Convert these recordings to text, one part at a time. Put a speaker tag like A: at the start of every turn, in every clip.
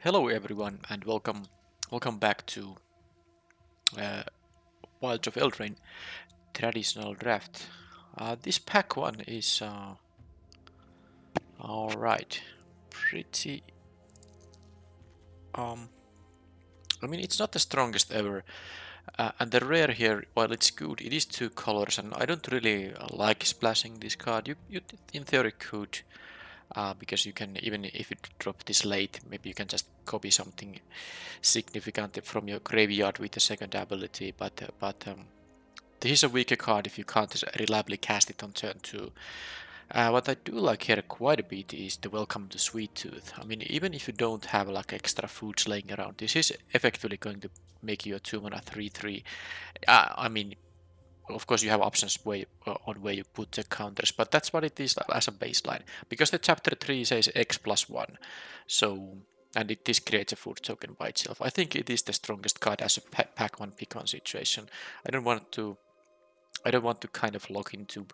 A: Hello everyone and welcome back to uh, Wilds of Eldraine traditional draft. This pack one is alright. Pretty I mean it's not the strongest ever. And the rare here, while it's good, it is two colors and I don't really like splashing this card. You in theory could, because you can, even if you drop this late, maybe you can just copy something significant from your graveyard with the second ability, but this is a weaker card if you can't reliably cast it on turn 2. What I do like here quite a bit is the Welcome to Sweet Tooth. I mean, even if you don't have like extra foods laying around, this is effectively going to make you a 2-mana 3/3. I mean, of course you have options on where you put the counters, but that's what it is as a baseline. Because the chapter 3 says X+1, so this creates a food token by itself. I think it is the strongest card as a pack one pick one situation. I don't want to kind of lock into,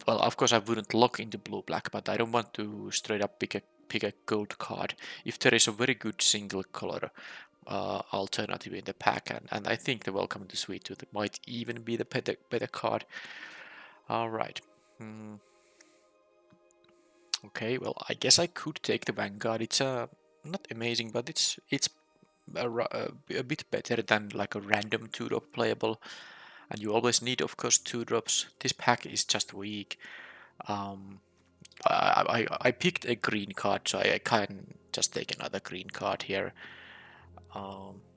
A: well, of course I wouldn't lock into blue black, but I don't want to straight up pick a gold card if there is a very good single color alternative in the pack, and I think the Welcome to Sweet Tooth might even be the better card. All right. Okay, well, I guess I could take the Vanguard. It's not amazing, but it's a bit better than like a random 2-drop playable, and you always need, of course, 2-drops. This pack is just weak. Um, I picked a green card, so I can just take another green card here.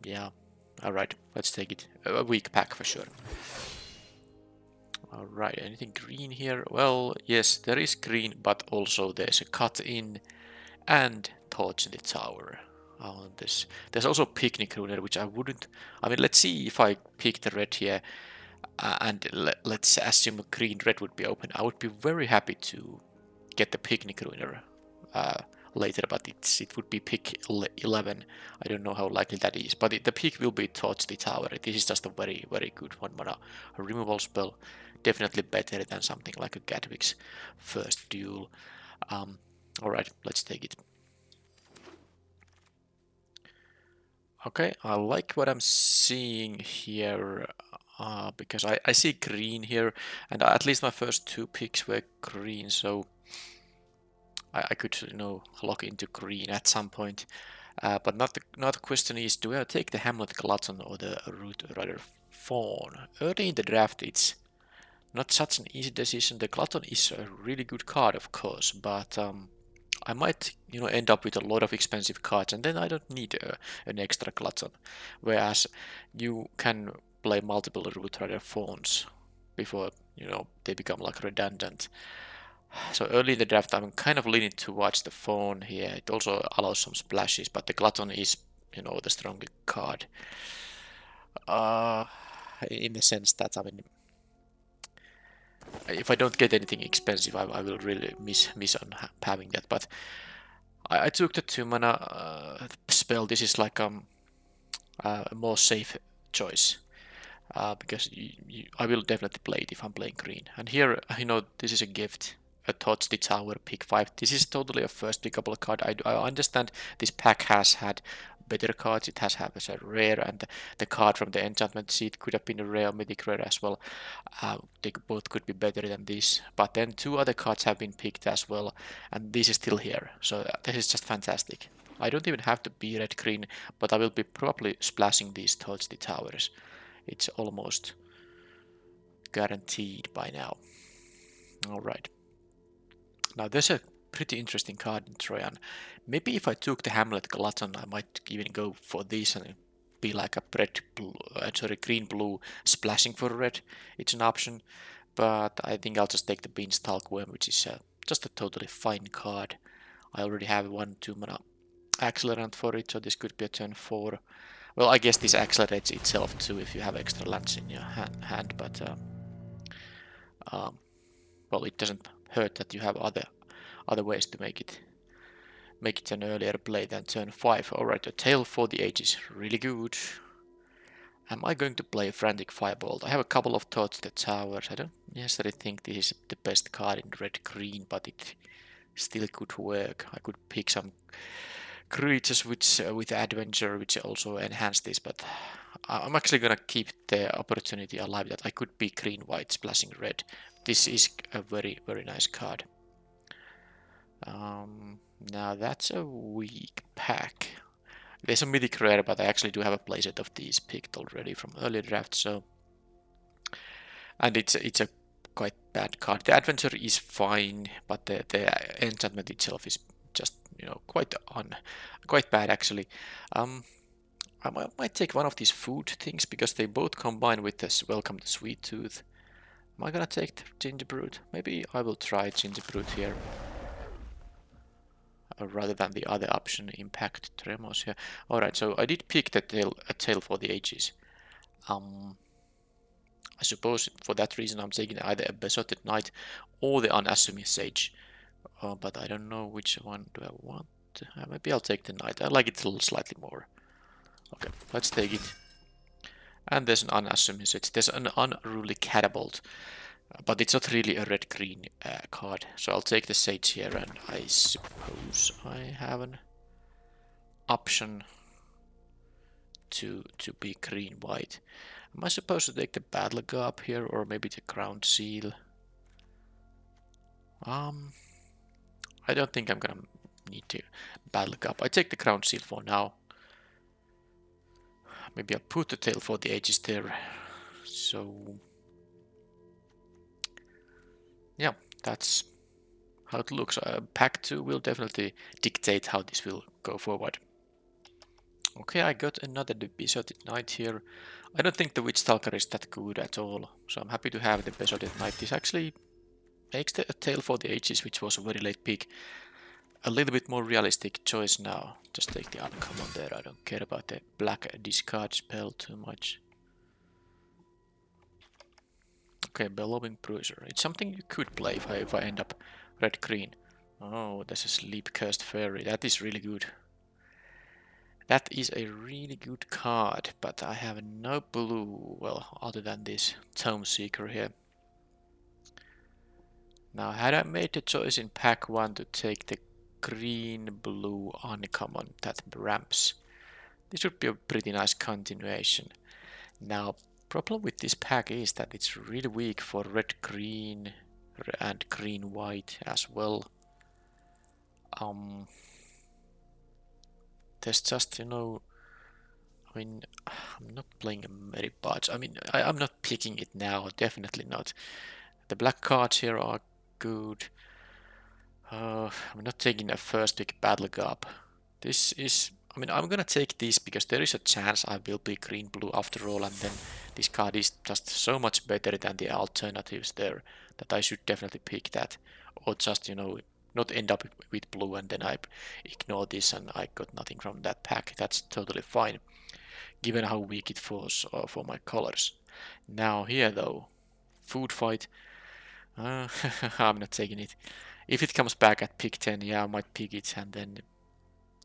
A: Yeah, alright, let's take it. A weak pack for sure. Alright, anything green here? Well, yes, there is green, but also there's a cut in and Torch in the Tower. There's also Picnic Ruiner, which I wouldn't. I mean, let's see if I pick the red here, and let's assume a green red would be open. I would be very happy to get the Picnic Ruiner later, but it would be pick 11. I don't know how likely that is, but the pick will be Torch the Tower. This is just a very, very good 1-mana removal spell. Definitely better than something like a Gatwick's First Duel. Alright, let's take it. Okay, I like what I'm seeing here, because I see green here, and at least my first two picks were green, so I could, lock into green at some point. But not the question is, do I take the Hamlet Glutton or the Root Rider Fawn? Early in the draft, it's not such an easy decision. The Glutton is a really good card, of course, but I might, end up with a lot of expensive cards, and then I don't need an extra Glutton. Whereas you can play multiple Root Rider Fawns before, they become like redundant. So early in the draft, I'm kind of leaning towards the Fawn here. It also allows some splashes, but the Glutton is, the stronger card. In the sense that, I mean, if I don't get anything expensive, I will really miss on having that. But I took the 2-mana spell. This is like a more safe choice. Because I will definitely play it if I'm playing green. And here, this is a gift. A Torch the Tower, pick 5. This is totally a first pickable card. I understand this pack has had better cards. It has had a rare, and the card from the enchantment seat could have been a rare, mythic rare as well. They both could be better than this. But then two other cards have been picked as well, and this is still here. So this is just fantastic. I don't even have to be red green, but I will be probably splashing these Torch the Towers. It's almost guaranteed by now. Alright. Now there's a pretty interesting card in Trojan. Maybe if I took the Hamlet Glutton, I might even go for this and be like a green-blue splashing for red. It's an option, but I think I'll just take the Beanstalk Worm, which is just a totally fine card. I already have 1/2-mana accelerant for it, so this could be a turn 4. Well, I guess this accelerates itself too if you have extra lands in your hand, but well, it doesn't hurt that you have other ways to make it an earlier play than turn 5. Alright, a Tail for the Ages, really good. Am I going to play Frantic Firebolt? I have a couple of Torch the Towers. I don't necessarily think this is the best card in red-green, but it still could work. I could pick some creatures which with adventure, which also enhance this, but I'm actually gonna keep the opportunity alive that I could be green-white splashing red. This is a very, very nice card. Now that's a weak pack. There's a mythic rare, but I actually do have a playset of these picked already from earlier drafts, so... And it's a quite bad card. The adventure is fine, but the enchantment itself is just, you know, quite bad actually. I might take one of these food things because they both combine with this Welcome to Sweet Tooth. Am I gonna take the Gingerbread? Maybe I will try Gingerbread here. Rather than the other option, Impact Tremors here. Alright, so I did pick the a Tale for the Ages. I suppose for that reason I'm taking either a Besotted Knight or the Unassuming Sage. But I don't know which one do I want. Maybe I'll take the Knight. I like it a little slightly more. Okay, let's take it. And there's an Unassuming Sage. There's an Unruly Catapult. But it's not really a red-green card. So I'll take the Sage here, and I suppose I have an option to be green-white. Am I supposed to take the Battle Garb here, or maybe the Crown Seal? I don't think I'm gonna need to Battle Garb. I take the Crown Seal for now. Maybe I'll put the Tale for the Ages there. So... yeah, that's how it looks. Pack 2 will definitely dictate how this will go forward. Okay, I got another Besotted Knight here. I don't think the Witch Stalker is that good at all, so I'm happy to have the Besotted Knight. This actually makes the Tale for the Ages, which was a very late pick, a little bit more realistic choice now. Just take the uncommon there. I don't care about the black discard spell too much. Okay, Bellowing Bruiser. It's something you could play if I end up red-green. Oh, there's a Sleep Cursed Fairy. That is really good. That is a really good card, but I have no blue, well, other than this Tome Seeker here. Now, had I made the choice in pack 1 to take the green-blue uncommon that ramps, this would be a pretty nice continuation. Now, problem with this pack is that it's really weak for red-green and green-white as well. There's just, you know, I mean, I'm not playing a Meribard. I mean, I'm not picking it now, definitely not. The black cards here are good. I'm not taking a first pick Battle Garb. This is, I mean, I'm gonna take this because there is a chance I will be green-blue after all, and then this card is just so much better than the alternatives there that I should definitely pick that. Or just, you know, not end up with blue and then I ignore this and I got nothing from that pack. That's totally fine, given how weak it was for my colors. Now here though, food fight. I'm not taking it. If it comes back at pick 10, yeah, I might pick it, and then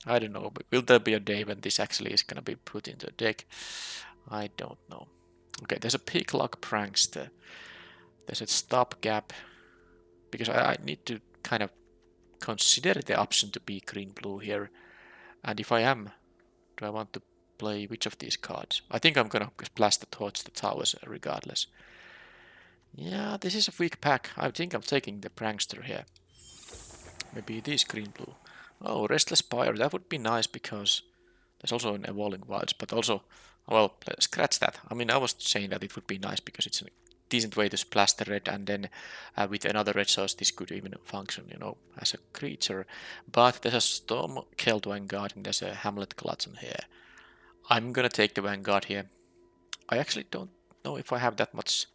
A: I don't know, but will there be a day when this actually is gonna be put into a deck? I don't know. Okay, there's a Pick Lock Prankster. There's a Stopgap, because I need to kind of consider the option to be green-blue here. And if I am, do I want to play which of these cards? I think I'm gonna splash the Torch the Towers regardless. Yeah, this is a weak pack. I think I'm taking the Prankster here. Maybe it is green-blue. Oh, Restless Pyre, that would be nice because there's also an Evolving Wilds, but also, well, scratch that. I mean, I was saying that it would be nice because it's a decent way to splash the red, and then with another red source this could even function, you know, as a creature. But there's a Storm-Kelt Vanguard and there's a Hamlet Glutton here. I'm gonna take the Vanguard here. I actually don't know if I have that much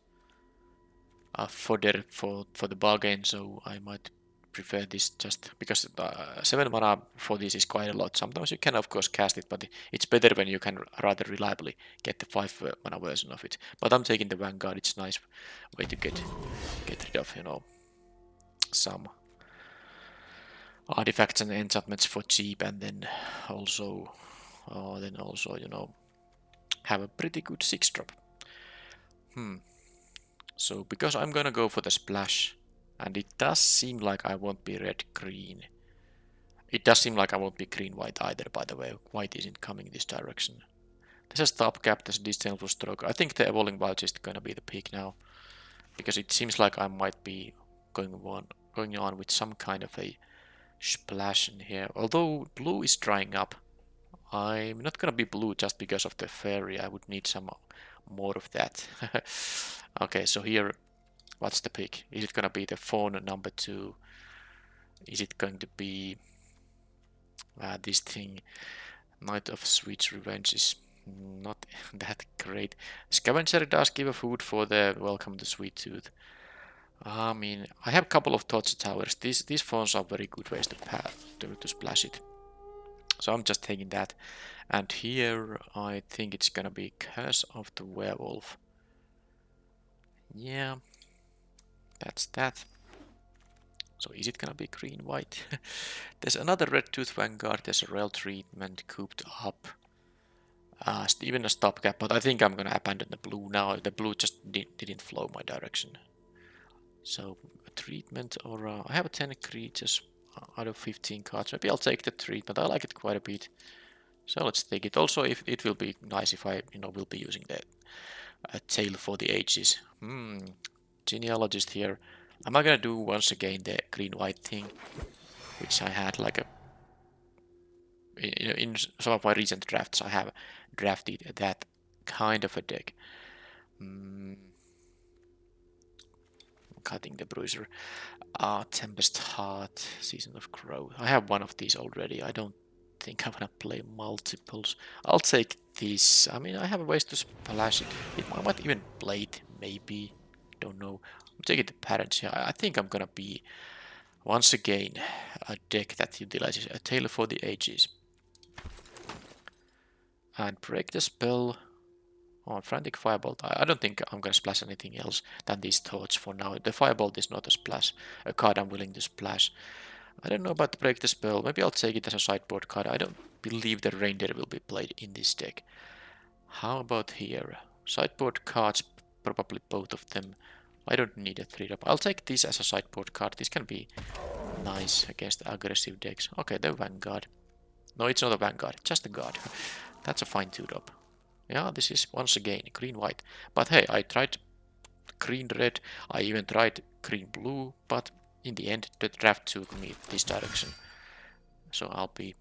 A: fodder for the bargain, so I might prefer this just because 7 mana for this is quite a lot. Sometimes you can of course cast it, but it's better when you can rather reliably get the 5 mana version of it. But I'm taking the Vanguard. It's a nice way to get rid of, you know, some artifacts and enchantments for cheap, and then also you know, have a pretty good 6-drop. So because I'm gonna go for the splash, and it does seem like I won't be red-green. It does seem like I won't be green-white either, by the way. White isn't coming this direction. There's a stopgap, there's a disdainful stroke. I think the Evolving Wilds is gonna be the pick now. Because it seems like I might be going on with some kind of a splash in here. Although blue is drying up. I'm not gonna be blue just because of the fairy. I would need some more of that. Okay, so here, what's the pick? Is it gonna be the phone number 2? Is it going to be this thing? Knight of Sweet's Revenge is not that great. Scavenger does give a food for the Welcome to Sweet Tooth. I mean, I have a couple of Torture Towers. These phones are very good ways to splash it. So I'm just taking that. And here I think it's gonna be Curse of the Werewolf. Yeah, that's that. So is it gonna be green-white? There's another Red Tooth Vanguard. There's a Rail Treatment cooped up. Even a stopgap, but I think I'm gonna abandon the blue now. The blue just didn't flow my direction. So a treatment, or I have 10 creatures out of 15 cards. Maybe I'll take the treatment. I like it quite a bit. So let's take it. Also, if it will be nice if I, will be using the Tale for the Ages. Genealogist here. Am I gonna do once again the green-white thing, which I had like a in some of my recent drafts. I have drafted that kind of a deck. Cutting the Bruiser. Tempest Heart, Season of Growth. I have one of these already. I don't think I'm gonna play multiples. I'll take this. I mean, I have ways to splash it. I might even play it, maybe. Don't know. I'm taking the Parents here. I think I'm gonna be, once again, a deck that utilizes a Tale for the Ages. And break the spell. Oh, Frantic Firebolt. I don't think I'm gonna splash anything else than these thoughts for now. The Firebolt is not a splash, a card I'm willing to splash. I don't know about break the spell. Maybe I'll take it as a sideboard card. I don't believe the Reindeer will be played in this deck. How about here? Sideboard cards, probably both of them. I don't need a 3-drop. I'll take this as a sideboard card. This can be nice against aggressive decks. Okay, the Vanguard. No, it's not a Vanguard, just a guard. That's a fine 2-drop. Yeah, this is once again green-white. But hey, I tried green-red. I even tried green-blue, but in the end, the draft took me this direction. So I'll be,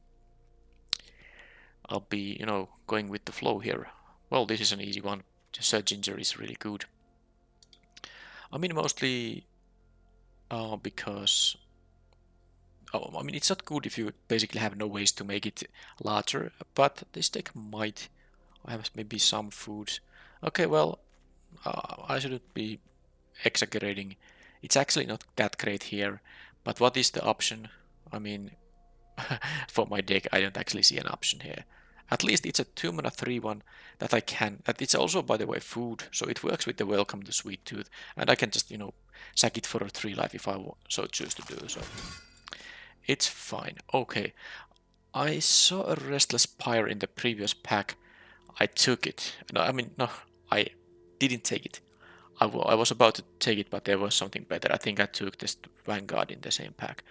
A: going with the flow here. Well, this is an easy one. Sir Ginger is really good. I mean, mostly because... Oh, I mean, it's not good if you basically have no ways to make it larger, but this deck might have maybe some foods. Okay, well, I shouldn't be exaggerating. It's actually not that great here, but what is the option? I mean, for my deck, I don't actually see an option here. At least it's a 2-mana 3/1 that I can. It's also, by the way, food, so it works with the Welcome to Sweet Tooth, and I can just, sack it for a 3 life if I so choose to do so. It's fine. Okay. I saw a Restless Pyre in the previous pack. I took it. No, I didn't take it. I was about to take it, but there was something better. I think I took this Vanguard in the same pack.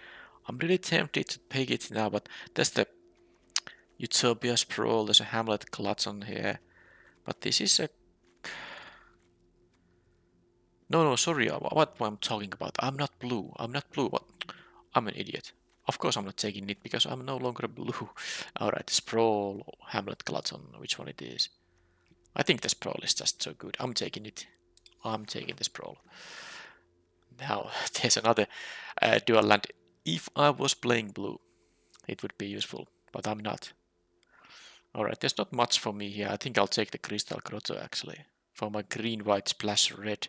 A: I'm really tempted to pick it now, but there's the Utopia Sprawl, there's a Hamlet Clutch on here. But this is a... No, sorry, what I'm talking about. I'm not blue. What? I'm an idiot. Of course I'm not taking it, because I'm no longer blue. Alright, Sprawl, Hamlet Clutch-on, which one it is? I think the Sprawl is just so good. I'm taking it. I'm taking the Sprawl. Now, there's another dual land. If I was playing blue, it would be useful, but I'm not. Alright, there's not much for me here. I think I'll take the Crystal Grotto, actually. For my green-white splash red.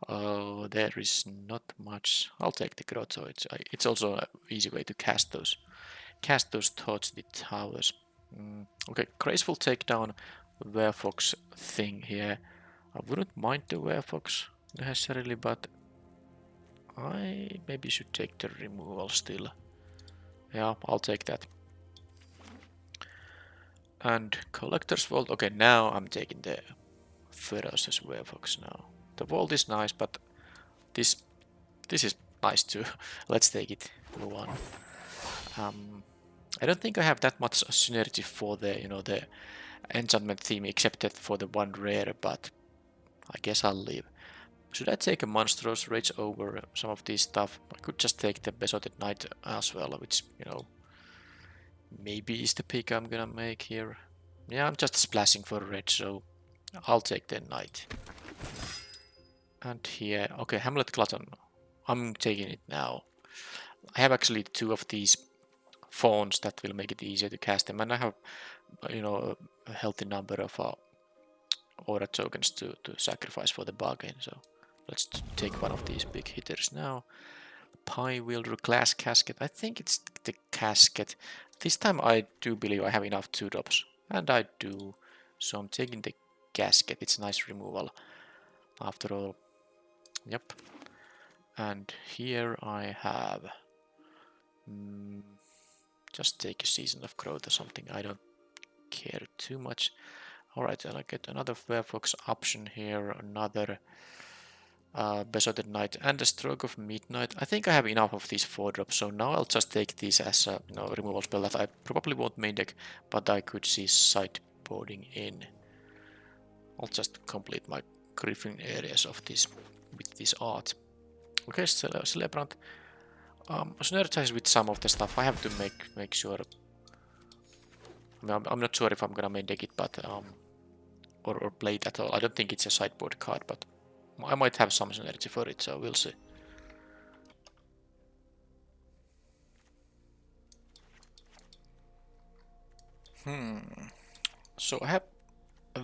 A: Oh, there is not much. I'll take the Grotto. It's also an easy way to cast those Torch the Towers. Okay, Graceful Takedown, Werefox thing here. I wouldn't mind the Werefox necessarily, but I maybe should take the removal still. Yeah, I'll take that. And Collector's Vault. Okay, now I'm taking the Ferocious Werefox now. The Vault is nice, but this is nice too. Let's take it. Move on. I don't think I have that much synergy for the, you know, the enchantment theme except that for the one rare, but I guess I'll leave. Should I take a Monstrous Rage over some of these stuff? I could just take the Besotted Knight as well, which, you know, maybe is the pick I'm gonna make here. Yeah, I'm just splashing for red, so I'll take the Knight. And here, okay, Hamlet Glutton. I'm taking it now. I have actually 2 of these phones that will make it easier to cast them, and I have, you know, a healthy number of aura tokens to sacrifice for the bargain. So let's take one of these big hitters now. Pie Wielder Glass Casket. I think it's the casket. This time I do believe I have enough 2-drops, and I do. So I'm taking the casket. It's a nice removal after all. Yep. And here I have just take a Season of Growth or something. I don't care too much. Alright, and I get another Firefox option here, another Besotted Knight, and a Stroke of Midnight. I think I have enough of these 4-drops, so now I'll just take these as a, you know, removal spell that I probably won't main deck, but I could see sideboarding in. I'll just complete my Griffin areas of this with this art. Okay, Celebrant. Synergize with some of the stuff. I have to make sure. I mean, I'm not sure if I'm gonna main deck it, but or play it at all. I don't think it's a sideboard card, but I might have some synergy for it, so we'll see. So I have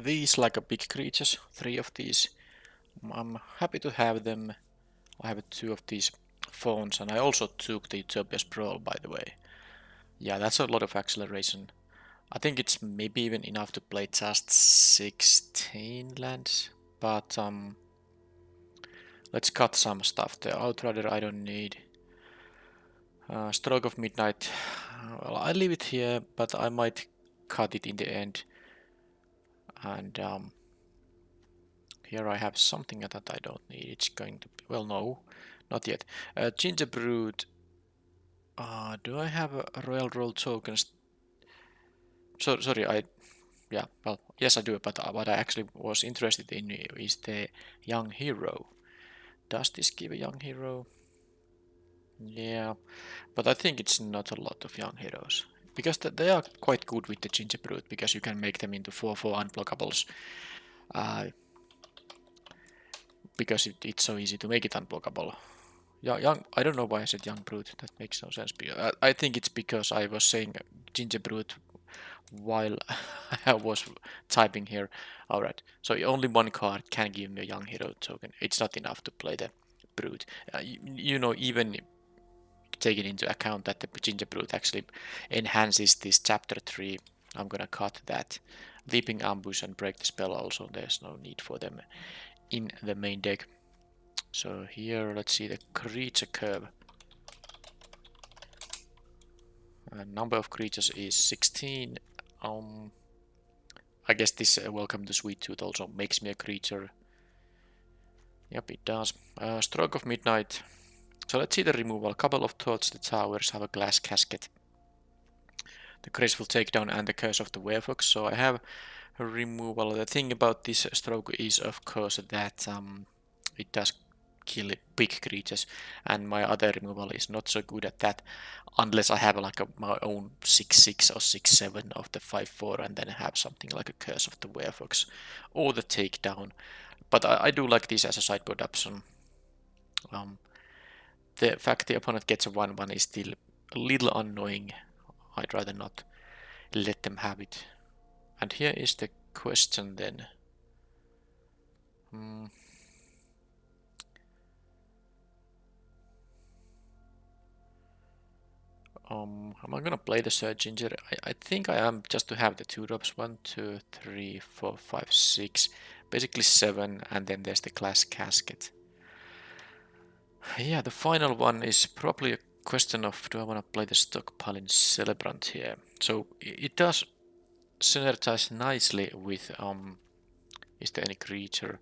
A: these like a big creatures, 3 of these. I'm happy to have them. I have 2 of these phones, and I also took the Utopia's Brawl, by the way. Yeah, that's a lot of acceleration. I think it's maybe even enough to play just 16 lands, but let's cut some stuff. The Outrider I don't need. Stroke of Midnight, well, I leave it here, but I might cut it in the end. And here I have something that I don't need. It's going to be, well, no, not yet. Gingerbread. Do I have a Royal Roll tokens? So sorry, yeah, well, yes I do, but what I actually was interested in is the Young Hero. Does this give a Young Hero? Yeah, but I think it's not a lot of Young Heroes. Because they are quite good with the Gingerbread, because you can make them into 4/4 unblockables. Because it's so easy to make it unblockable. Young, I don't know why I said Young Brute, that makes no sense. I think it's because I was saying Gingerbread while I was typing here. Alright, so only one card can give me a Young Hero token. It's not enough to play the Brute. You know, even taking into account that the Gingerbread actually enhances this chapter 3, I'm gonna cut that. Leaping Ambush and Break the Spell also, there's no need for them in the main deck. So here, let's see the creature curve. Number of creatures is 16. I guess this Welcome to Sweet Tooth also makes me a creature. Yep, it does. Stroke of Midnight. So let's see the removal. Couple of Thoughts, the Towers have a Glass Casket, the Graceful Takedown, and the Curse of the Werefox. So I have a removal. The thing about this stroke is, of course, that it does kill big creatures, and my other removal is not so good at that, unless I have like my own 6/6 or 6/7 of the 5/4, and then have something like a Curse of the Werefox or the Takedown. But I do like this as a sideboard option. The fact the opponent gets a 1/1 is still a little annoying. I'd rather not let them have it. And here is the question then. Am I gonna play the Sir Ginger? I think I am, just to have the 2-drops. 1, 2, 3, 4, 5, 6. Basically 7, and then there's the Glass Casket. Yeah, the final one is probably a question of, do I want to play the Stockpiling Celebrant here? So it does synergize nicely with, is there any creature?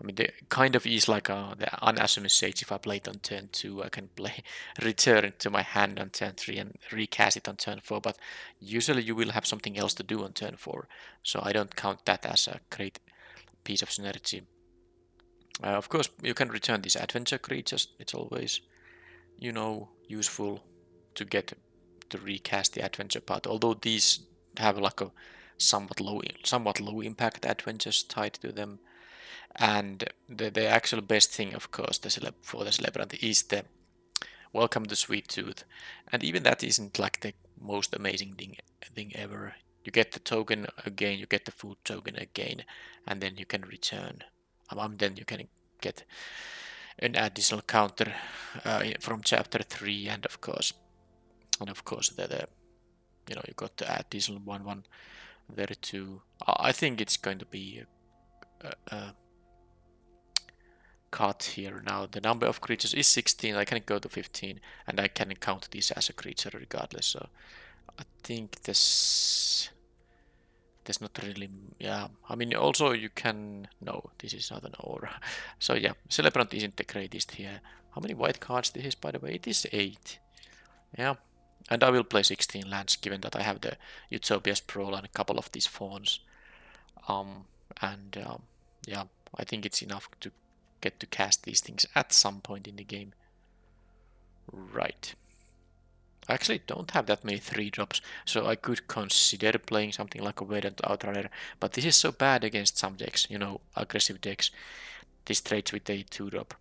A: I mean, the kind of is like the unassuming sage. If I play it on turn 2, I can play return it to my hand on turn 3 and recast it on turn 4. But usually you will have something else to do on turn 4, so I don't count that as a great piece of synergy. Of course, you can return these adventure creatures. It's always, useful to get to recast the adventure part. Although these have like a somewhat low impact adventures tied to them. And the actual best thing, of course, for the celebrant is the Welcome to Sweet Tooth, and even that isn't like the most amazing thing ever. You get the token again, you get the food token again, and then you can return. Then you can get an additional counter from chapter 3, and of course you got the additional one there too. I think it's going to be a cut here now. The number of creatures is 16. I can go to 15, and I can count this as a creature regardless. So I think there's not really, yeah. I mean, also you can, no, this is not an aura. So yeah, Celebrant isn't the greatest here. How many white cards this is, by the way? It is 8. Yeah, and I will play 16 lands, given that I have the Utopia Sprawl and a couple of these fawns. Um, and yeah, I think it's enough to get to cast these things at some point in the game. Right. I actually don't have that many 3-drops, so I could consider playing something like a Verdant Outrider, but this is so bad against some decks, aggressive decks. This trades with a 2-drop.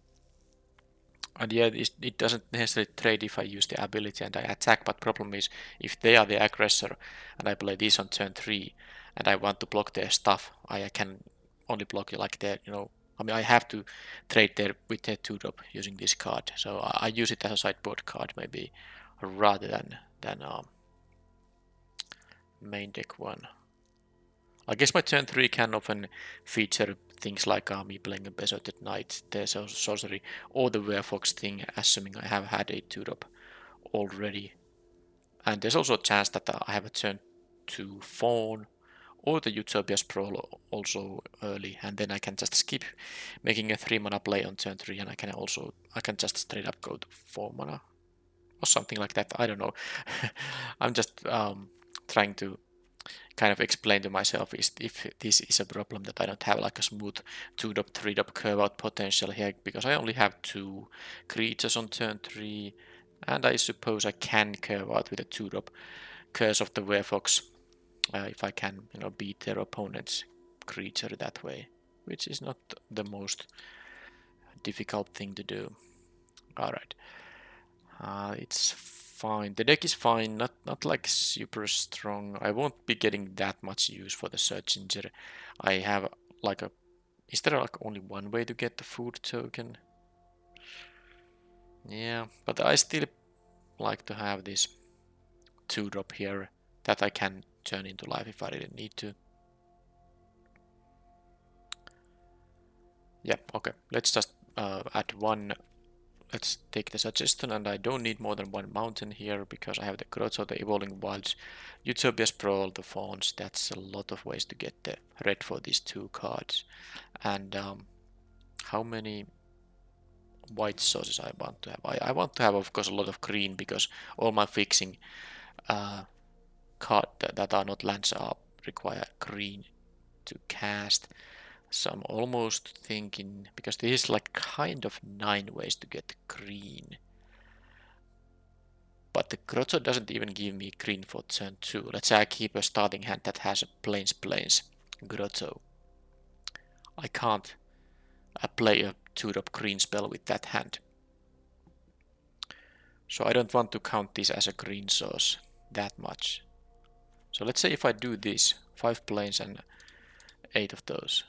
A: And yeah, it doesn't necessarily trade if I use the ability and I attack, but problem is, if they are the aggressor and I play this on turn 3 and I want to block their stuff, I can only block it like that, I mean, I have to trade there with their 2-drop using this card. So I use it as a sideboard card maybe, rather than main deck one. I guess my turn 3 can often feature things like me playing a Besotted Knight, the sorcery, or the Werefox thing, assuming I have had a 2-drop already. And there's also a chance that I have a turn 2 Fawn, or the Utopia Sprawl also early, and then I can just skip making a 3-mana play on turn 3, and I can just straight up go to 4 mana, or something like that. I don't know. I'm just trying to kind of explain to myself if this is a problem that I don't have like a smooth 2-drop, 3-drop curve out potential here, because I only have 2 creatures on turn 3, and I suppose I can curve out with a 2-drop Curse of the Werefox if I can, beat their opponent's creature that way, which is not the most difficult thing to do. Alright. It's fine. The deck is fine, not like super strong. I won't be getting that much use for the Search Engine. I have like a... Is there like only one way to get the food token? Yeah, but I still like to have this 2-drop here that I can turn into life if I really need to. Yeah, okay. Let's just add one. Let's take the suggestion, and I don't need more than 1 mountain here because I have the Grotto, the Evolving Wilds, Utopia Sprawl, the Fawns. That's a lot of ways to get the red for these 2 cards. And how many white sources I want to have? I want to have, of course, a lot of green because all my fixing cards that are not lands require green to cast. So I'm almost thinking, because this is like kind of 9 ways to get green. But the Grotto doesn't even give me green for turn 2. Let's say I keep a starting hand that has a plains Grotto. I can't play a 2-drop green spell with that hand. So I don't want to count this as a green source that much. So let's say if I do this, 5 plains and 8 of those.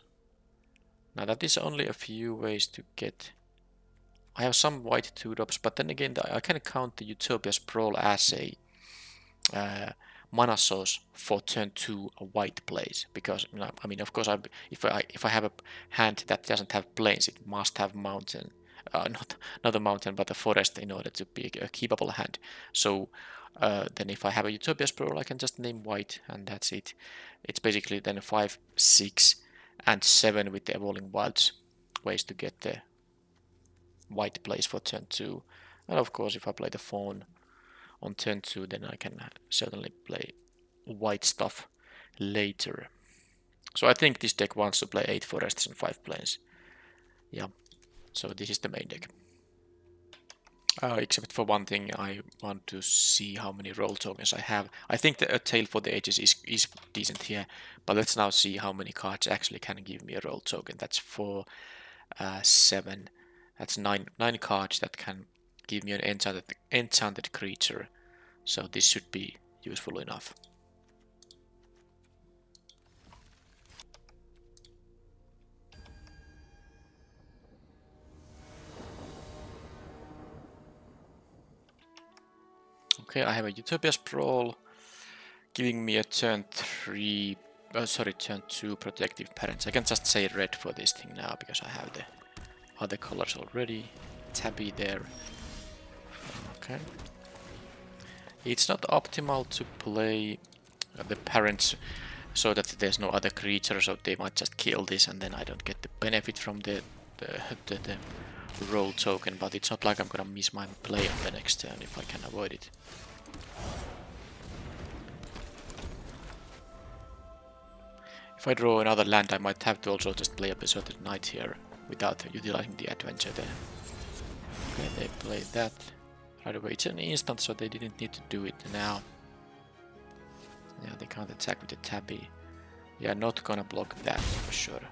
A: Now that is only a few ways to get... I have some white 2-drops, but then again I can count the Utopia Sprawl as a mana source for turn 2 white plays, because I mean, of course, if I have a hand that doesn't have plains, it must have mountain, not a mountain but a forest in order to be a keepable hand. So then if I have a Utopia Sprawl, I can just name white, and that's it. It's basically then 5, 6, and 7 with the Evolving Wilds ways to get the white plays for turn 2. And of course, if I play the fawn on turn 2, then I can certainly play white stuff later. So I think this deck wants to play 8 forests and 5 plains. Yeah, so this is the main deck. Except for one thing, I want to see how many roll tokens I have. I think the Tale for the Ages is decent here, but let's now see how many cards actually can give me a roll token. That's 4, 7, that's 9 cards that can give me an enchanted creature. So this should be useful enough. Okay, I have a Utopia Sprawl, giving me a turn 2 Protective Parents. I can just say red for this thing now, because I have the other colors already. Tabby there. Okay. It's not optimal to play the parents so that there's no other creature, so they might just kill this and then I don't get the benefit from the roll token, but it's not like I'm gonna miss my play on the next turn if I can avoid it. If I draw another land, I might have to also just play a Besotted Knight here without utilizing the adventure there. Okay, they played that right away. It's an instant, so they didn't need to do it now. Yeah, they can't attack with the Tabby. Yeah, not gonna block that for sure.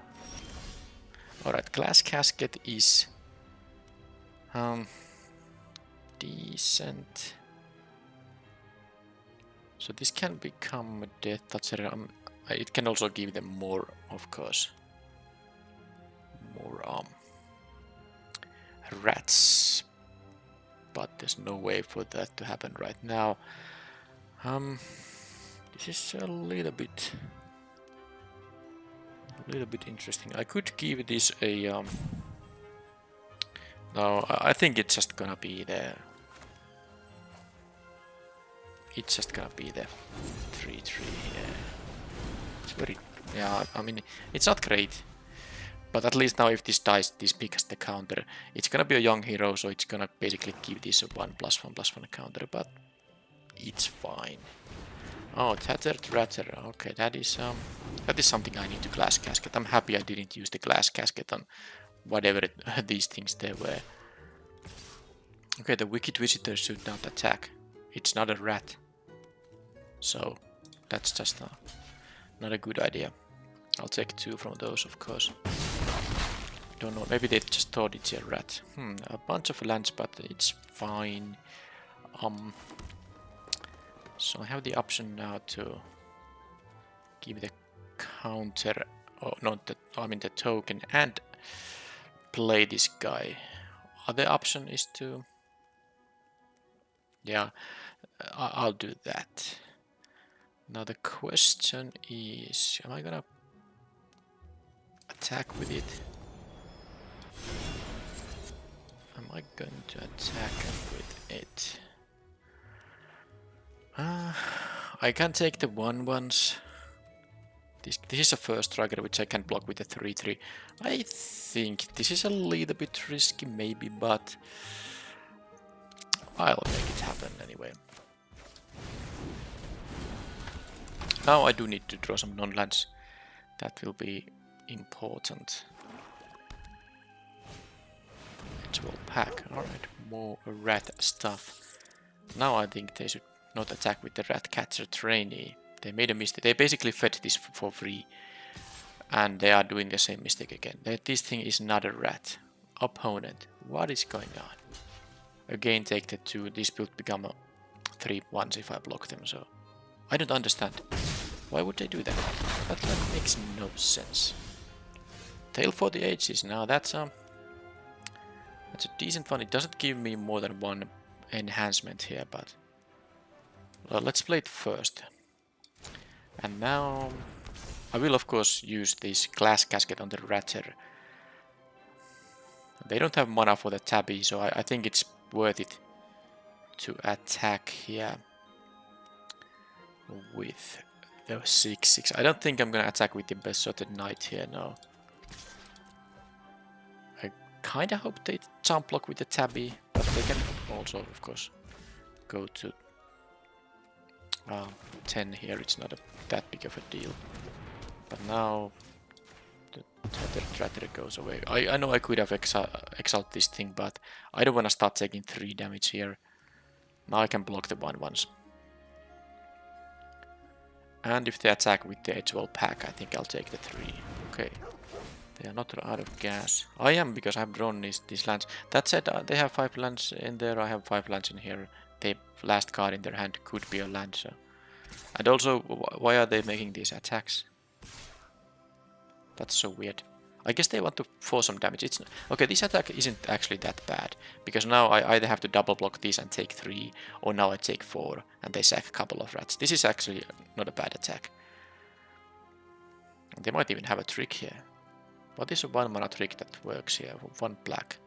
A: Alright, Glass Casket is decent. So this can become a Death Toucher. It can also give them more, of course. More rats. But there's no way for that to happen right now. This is a little bit interesting. I could give this a no, I think it's just gonna be the 3/3 here. It's very, yeah, I mean, it's not great, but at least now if this dies, this becomes the counter. It's gonna be a young hero, so it's gonna basically give this a 1/1/1 counter, but it's fine. Oh, Tattered Ratter. Okay, that is something I need to Glass Casket. I'm happy I didn't use the Glass Casket on whatever these things there were. Okay, the Wicked Visitor should not attack. It's not a rat. So, that's just not a good idea. I'll take 2 from those, of course. Don't know, maybe they just thought it's a rat. A bunch of lands, but it's fine. So I have the option now to give the counter, the token, and play this guy. Other option is to, yeah, I'll do that. Now the question is, am I gonna attack with it? Am I going to attack with it? I can take the 1/1s. This is a first struggle which I can block with the 3/3. I think this is a little bit risky maybe, but I'll make it happen anyway. Now I do need to draw some non-lands. That will be important. Ritual pack. Alright, more rat stuff. Now I think they should not attack with the rat catcher trainee. They made a mistake. They basically fed this for free. And they are doing the same mistake again. This thing is not a rat. Opponent. What is going on? Again, take the 2. This will become a 3/1 if I block them, so I don't understand. Why would they do that? That makes no sense. Tale for the Ages. Now that's a decent one. It doesn't give me more than 1 enhancement here, but well, let's play it first. And now I will of course use this Glass Casket on the Ratter. They don't have mana for the Tabby, so I think it's worth it to attack here with the 6/6. I don't think I'm gonna attack with the Besotted Knight here, no. kinda hope they jump block with the tabby, but they can also, of course, go to 10 here. It's not that big of a deal. But now the Tratter goes away. I know I could have exalt this thing, but I don't want to start taking 3 damage here. Now I can block the 1/1s. And if they attack with the Edgewall pack, I think I'll take the 3. Okay. They are not out of gas. I am, because I have drawn these lands. That said, they have 5 lands in there, I have 5 lands in here. The last card in their hand could be a land, so... And also, why are they making these attacks? That's so weird. I guess they want to force some damage. It's okay, this attack isn't actually that bad, because now I either have to double block these and take 3, or now I take 4, and they sack a couple of rats. This is actually not a bad attack. And they might even have a trick here. What is a 1 mana trick that works here? 1 black.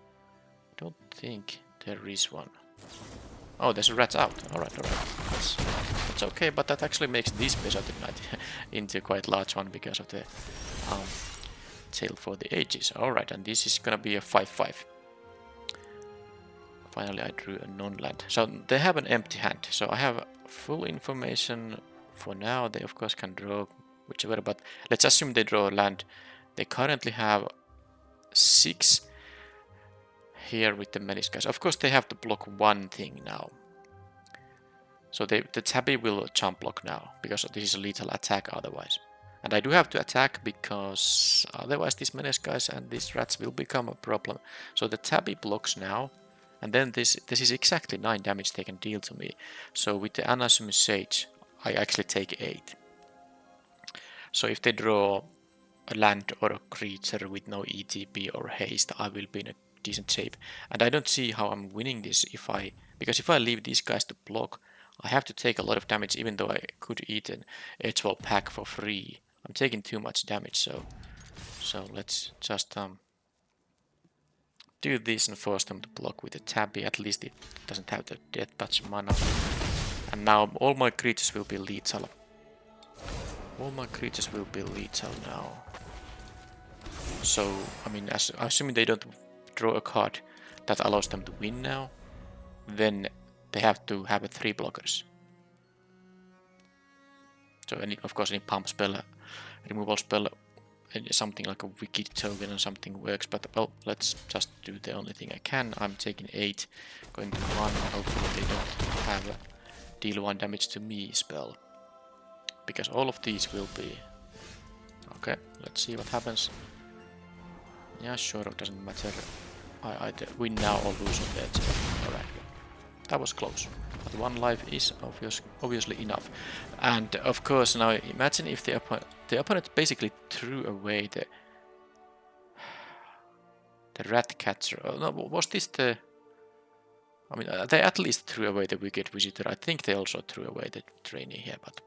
A: I don't think there is one. Oh, there's a rat out. Alright. That's okay, but that actually makes this Besotted Knight into quite large one because of the Tail for the Ages. Alright, and this is gonna be a 5/5. Finally, I drew a non-land. So they have an empty hand, so I have full information for now. They, of course, can draw whichever, but let's assume they draw a land. They currently have 6 here with the Meniscus. Of course, they have to block one thing now. So the tabby will jump block now, because this is a lethal attack otherwise. And I do have to attack, because otherwise these Meniscus and these rats will become a problem. So the tabby blocks now, and then this is exactly 9 damage they can deal to me. So with the Anasamus Sage, I actually take 8. So if they draw a land or a creature with no ETB or haste, I will be in a decent shape. And I don't see how I'm winning this because if I leave these guys to block, I have to take a lot of damage, even though I could eat an Edgewall pack for free. I'm taking too much damage, so let's just do this and force them to block with a tabby. At least it doesn't have the Death Touch mana. And now all my creatures will be lethal. All my creatures will be lethal now. So, I mean, assuming they don't draw a card that allows them to win now, then they have to have a 3 blockers. So, of course, any pump spell, removal spell, something like a Wicked Token or something works, but well, let's just do the only thing I can. I'm taking 8, going to 1, hopefully they don't have a deal 1 damage to me spell. Because all of these will be... Okay, let's see what happens. Yeah, sure, it doesn't matter. I either win now or lose on the edge. Alright, that was close. But 1 life is obviously enough. And of course, now imagine if the opponent basically threw away the rat catcher. Oh, no, was this the... I mean, they at least threw away the Wicked Visitor. I think they also threw away the trainee here, but...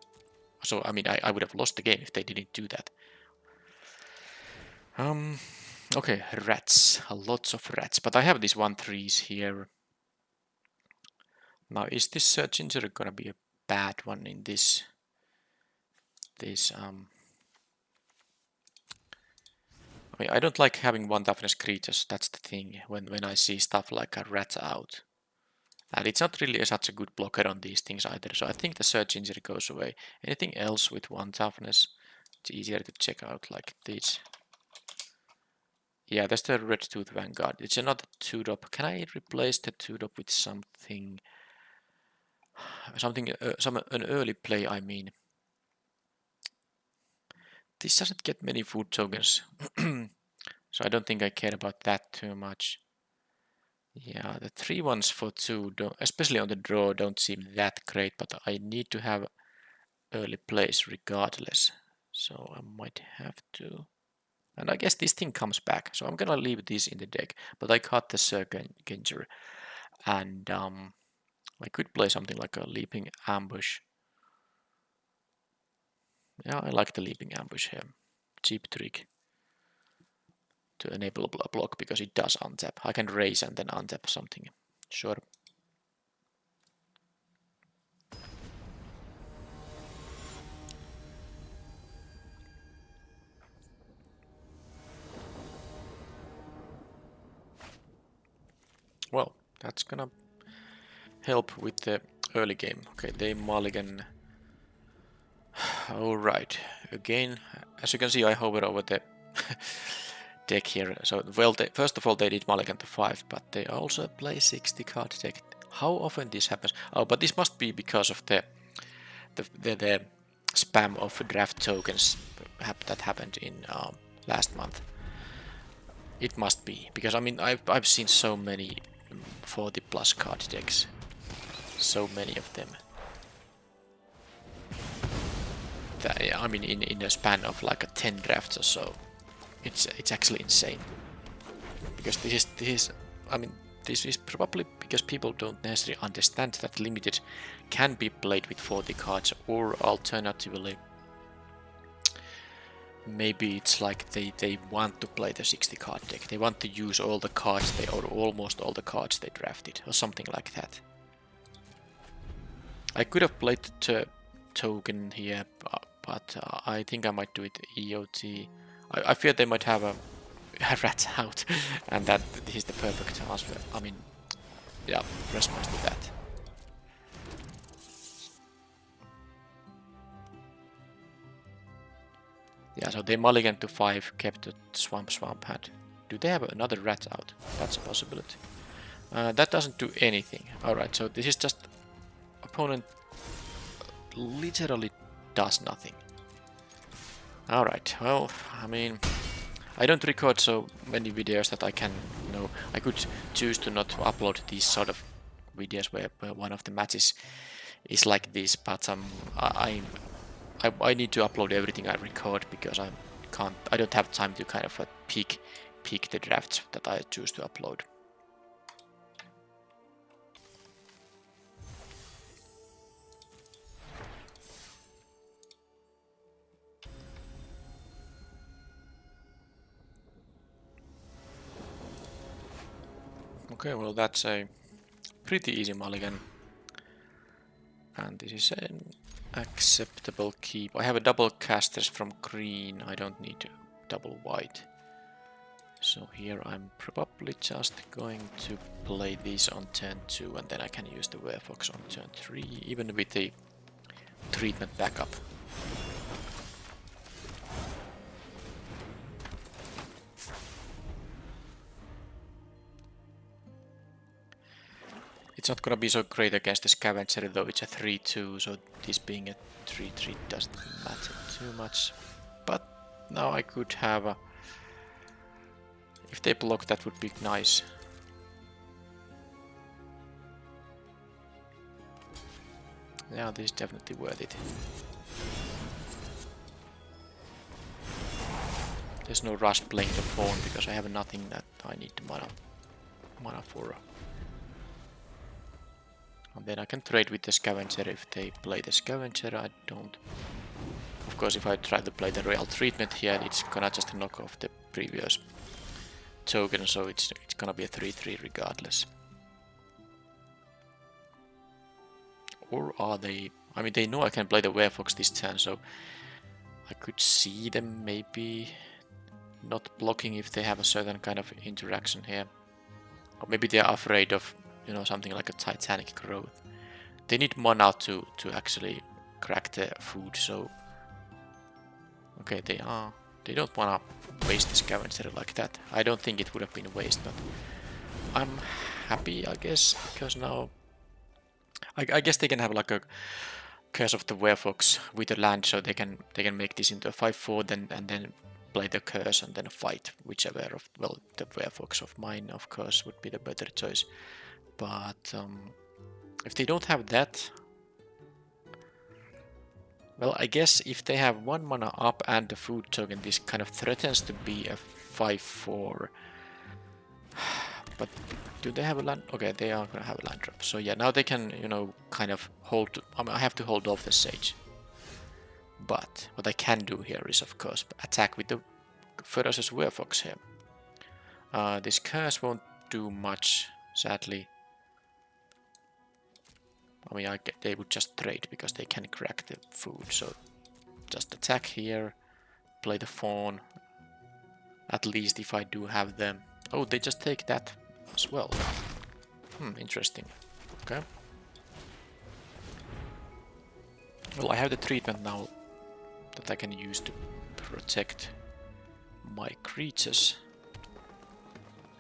A: So, I mean, I would have lost the game if they didn't do that. Okay, rats. Lots of rats. But I have these 1/3s here. Now, is this Ginger gonna be a bad one in this? I mean, I don't like having 1 toughness creatures. That's the thing. When I see stuff like a rat out, and it's not really such a good blocker on these things either. So I think the Surge Injury goes away. Anything else with 1 toughness? It's easier to check out, like this. Yeah, that's the Red Tooth Vanguard. It's another 2-drop. Can I replace the 2-drop with something? An early play, I mean. This doesn't get many food tokens, so I don't think I care about that too much. Yeah, the 3/1s for 2, especially on the draw, don't seem that great, but I need to have early plays regardless, so I might have to. And I guess this thing comes back, so I'm gonna leave this in the deck, but I cut the Surgenger, and I could play something like a Leaping Ambush. Yeah, I like the Leaping Ambush here. Cheap trick to enable a block because it does untap. I can raise and then untap something. Sure. Well, that's gonna help with the early game. Okay, they mulligan. Alright, again, as you can see, I hover over the deck here. So, well, first of all, they did mulligan to 5, but they also play 60 card deck. How often this happens? Oh, but this must be because of the spam of draft tokens that happened in last month. It must be, because I mean, I've seen so many 40 plus card decks. So many of them. I mean, in a span of like 10 drafts or so, it's actually insane. Because this is, I mean, this is probably because people don't necessarily understand that limited can be played with 40 cards, or alternatively, maybe it's like they want to play the 60 card deck. They want to use all the cards or almost all the cards they drafted, or something like that. I could have played the token here, but I think I might do it EOT. I fear they might have a rat out, and that is the perfect answer. I mean, yeah, response to that. Yeah, so they mulligan to 5, kept the swamp hand. Do they have another rat out? That's a possibility. That doesn't do anything. Alright, so this is just opponent literally does nothing. Alright, well, I mean, I don't record so many videos that I can, you know, I could choose to not upload these sort of videos where one of the matches is like this, but I need to upload everything I record because I don't have time to kind of pick the drafts that I choose to upload. Okay, well, that's a pretty easy mulligan. And this is an acceptable keep. I have a double casters from green. I don't need double white. So here I'm probably just going to play this on turn 2, and then I can use the Werefox on turn 3, even with the treatment backup. It's not gonna be so great against the Scavenger, though it's a 3-2, so this being a 3-3 doesn't matter too much. But now I could have a... If they block, that would be nice. Yeah, this is definitely worth it. There's no rush playing the phone because I have nothing that I need mana for. And then I can trade with the Scavenger if they play the Scavenger. I don't. Of course, if I try to play the Real Treatment here, it's gonna just knock off the previous token, so it's gonna be a 3-3 regardless. Or are they... I mean, they know I can play the Werefox this turn, so I could see them maybe not blocking if they have a certain kind of interaction here. Or maybe they're afraid of, you know, something like a Titanic growth. They need mana to actually crack the food, so... Okay, they don't wanna waste the Scavenger like that. I don't think it would have been a waste, but I'm happy, I guess, because now I guess they can have like a Curse of the Werefox with a land, so they can make this into a 5-4, and then play the Curse and then fight whichever of, well, the Werefox of mine, of course, would be the better choice. But if they don't have that, well, I guess if they have 1 mana up and the food token, this kind of threatens to be a 5-4. But do they have a land? Okay, they are gonna have a land drop. So yeah, now they can, you know, kind of hold... I mean, I have to hold off the Sage. But what I can do here is, of course, attack with the Ferocious Werefox here. This Curse won't do much, sadly. I mean, they would just trade because they can crack the food. So just attack here, play the Fawn. At least if I do have them. Oh, they just take that as well. Interesting. Okay. Well, I have the treatment now that I can use to protect my creatures.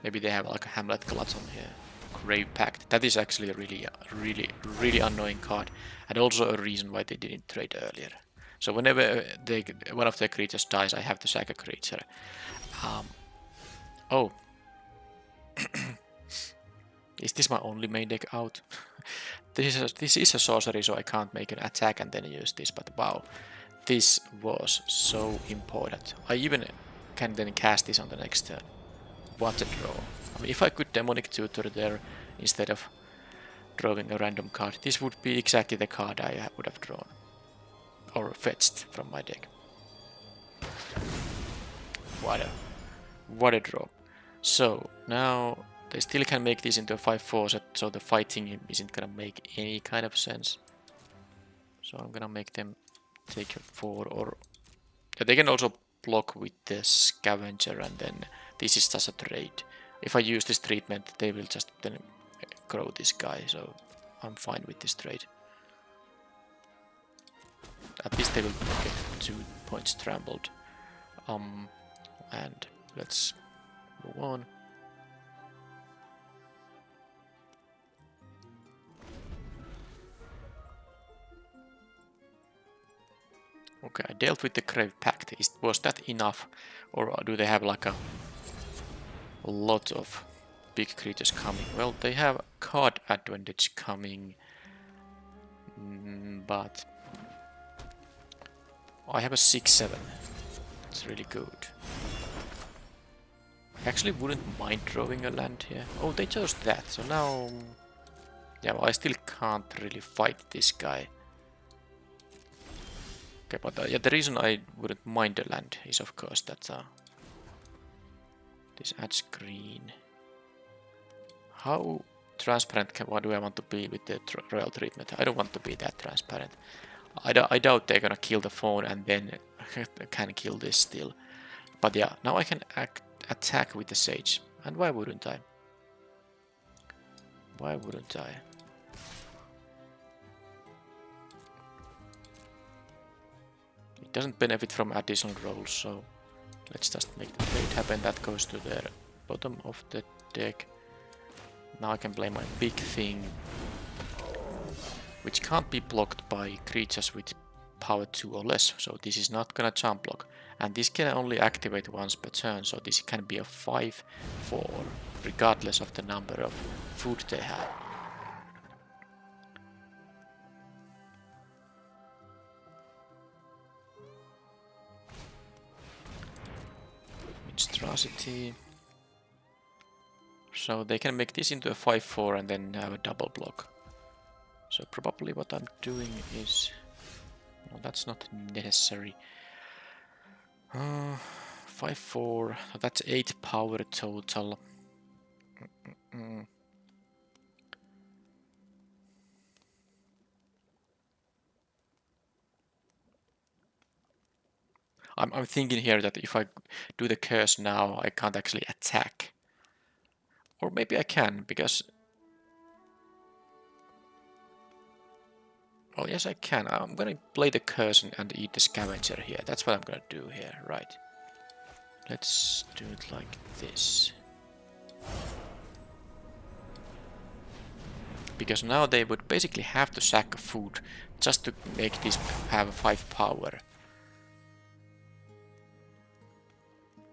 A: Maybe they have like a Hamlet Glutton here. Grave Pact. That is actually a really annoying card. And also a reason why they didn't trade earlier. So whenever one of their creatures dies, I have to sack a creature. Oh. Is this my only main deck out? This is a sorcery, so I can't make an attack and then use this, but wow. This was so important. I even can then cast this on the next turn. What a draw. I mean, if I could Demonic Tutor there instead of drawing a random card, this would be exactly the card I would have drawn. Or fetched from my deck. What a draw. So, now they still can make this into a 5/4 set, so the fighting isn't gonna make any kind of sense. So I'm gonna make them take a 4, or yeah, they can also block with the Scavenger, and then this is just a trade. If I use this treatment, they will just then grow this guy, so I'm fine with this trade. At least they will get 2 points trampled. And let's move on. Okay, I dealt with the Grave Pact. Was that enough? Or do they have like a lot of big creatures coming? Well, they have card advantage coming, but I have a 6/7. It's really good. I actually wouldn't mind drawing a land here. Oh, they chose that, so now... Yeah, well, I still can't really fight this guy. Okay, but yeah, the reason I wouldn't mind the land is of course that this adds green. How transparent do I want to be with the royal treatment? I don't want to be that transparent. I doubt they're gonna kill the phone and then can kill this still. But yeah, now I can attack with the Sage. And why wouldn't I? Why wouldn't I? It doesn't benefit from additional rolls, so let's just make the trade happen. That goes to the bottom of the deck. Now I can play my big thing, which can't be blocked by creatures with power 2 or less, so this is not gonna jump block. And this can only activate once per turn, so this can be a 5/4, regardless of the number of food they have. Monstrosity. So they can make this into a 5/4 and then have a double block. So probably what I'm doing is... No, that's not necessary. 5/4, that's 8 power total. I'm thinking here that if I do the curse now, I can't actually attack. Or maybe I can, because... Well, yes I can. I'm gonna play the curse and eat the Scavenger here. That's what I'm gonna do here, right. Let's do it like this. Because now they would basically have to sack food just to make this have 5 power.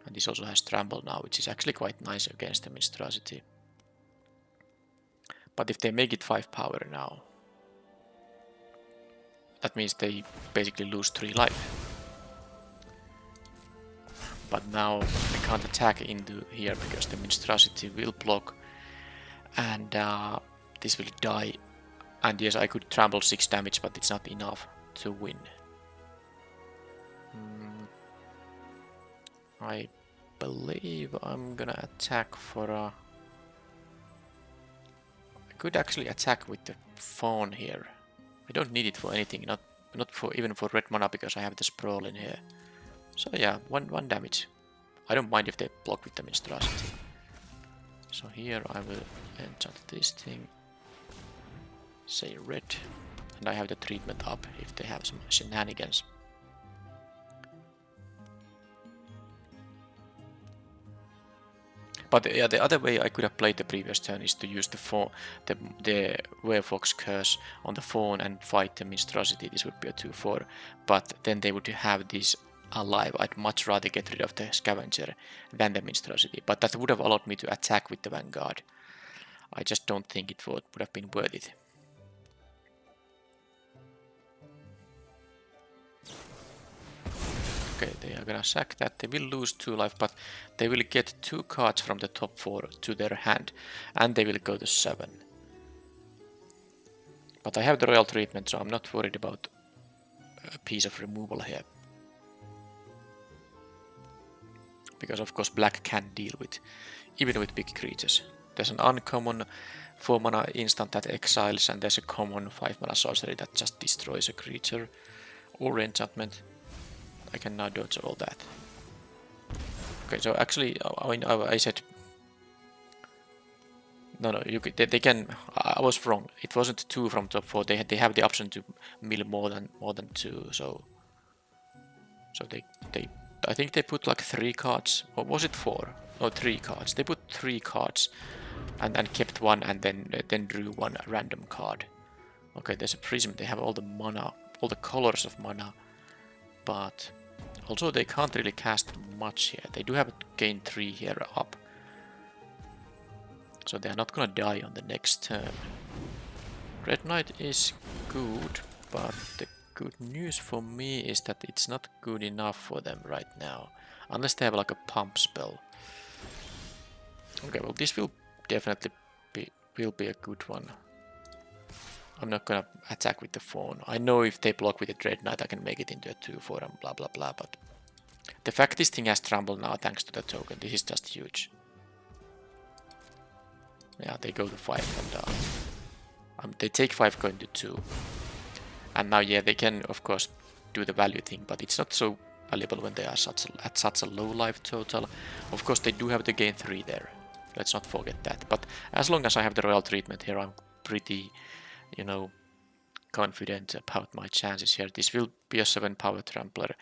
A: And this also has Trample now, which is actually quite nice against the Monstrosity. But if they make it 5 power now, that means they basically lose 3 life. But now I can't attack into here because the Monstrosity will block. And this will die. And yes, I could trample 6 damage, but it's not enough to win. I believe I'm gonna attack for a... I could actually attack with the Fawn here. I don't need it for anything, not for even for red mana because I have the Sprawl in here. So yeah, one damage. I don't mind if they block with the Monstrosity. So here I will enchant this thing, say red, and I have the treatment up if they have some shenanigans. But yeah, the other way I could have played the previous turn is to use the Werefox Curse on the phone and fight the Monstrosity. This would be a 2-4, but then they would have this alive. I'd much rather get rid of the Scavenger than the Monstrosity, but that would have allowed me to attack with the Vanguard. I just don't think it would have been worth it. Okay, they are gonna sack that. They will lose 2 life, but they will get 2 cards from the top 4 to their hand, and they will go to 7. But I have the royal treatment, so I'm not worried about a piece of removal here. Because of course black can deal with, even with big creatures. There's an uncommon 4 mana instant that exiles, and there's a common 5 mana sorcery that just destroys a creature or enchantment. I can now dodge all that. Okay, so actually, I said no. They can. I was wrong. It wasn't 2 from top 4. They have the option to mill more than 2. So they I think they put like 3 cards, or was it 4? No, 3 cards. They put 3 cards, and kept 1, and then drew 1 random card. Okay, there's a prism. They have all the mana, all the colors of mana, but also they can't really cast much here. They do have a gain 3 here up, so they are not gonna die on the next turn. Red Knight is good, but the good news for me is that it's not good enough for them right now, unless they have like a pump spell. Okay, well this will definitely be a good one. I'm not gonna attack with the phone. I know if they block with the Dread Knight I can make it into a 2-4 and blah blah blah, but the fact this thing has trample now thanks to the token, this is just huge. Yeah, they go to 5 and they take 5 going to 2. And now yeah, they can of course do the value thing, but it's not so valuable when they are at such a low life total. Of course they do have the gain 3 there. Let's not forget that. But as long as I have the royal treatment here, I'm pretty, you know, confident about my chances here. This will be a 7 power trampler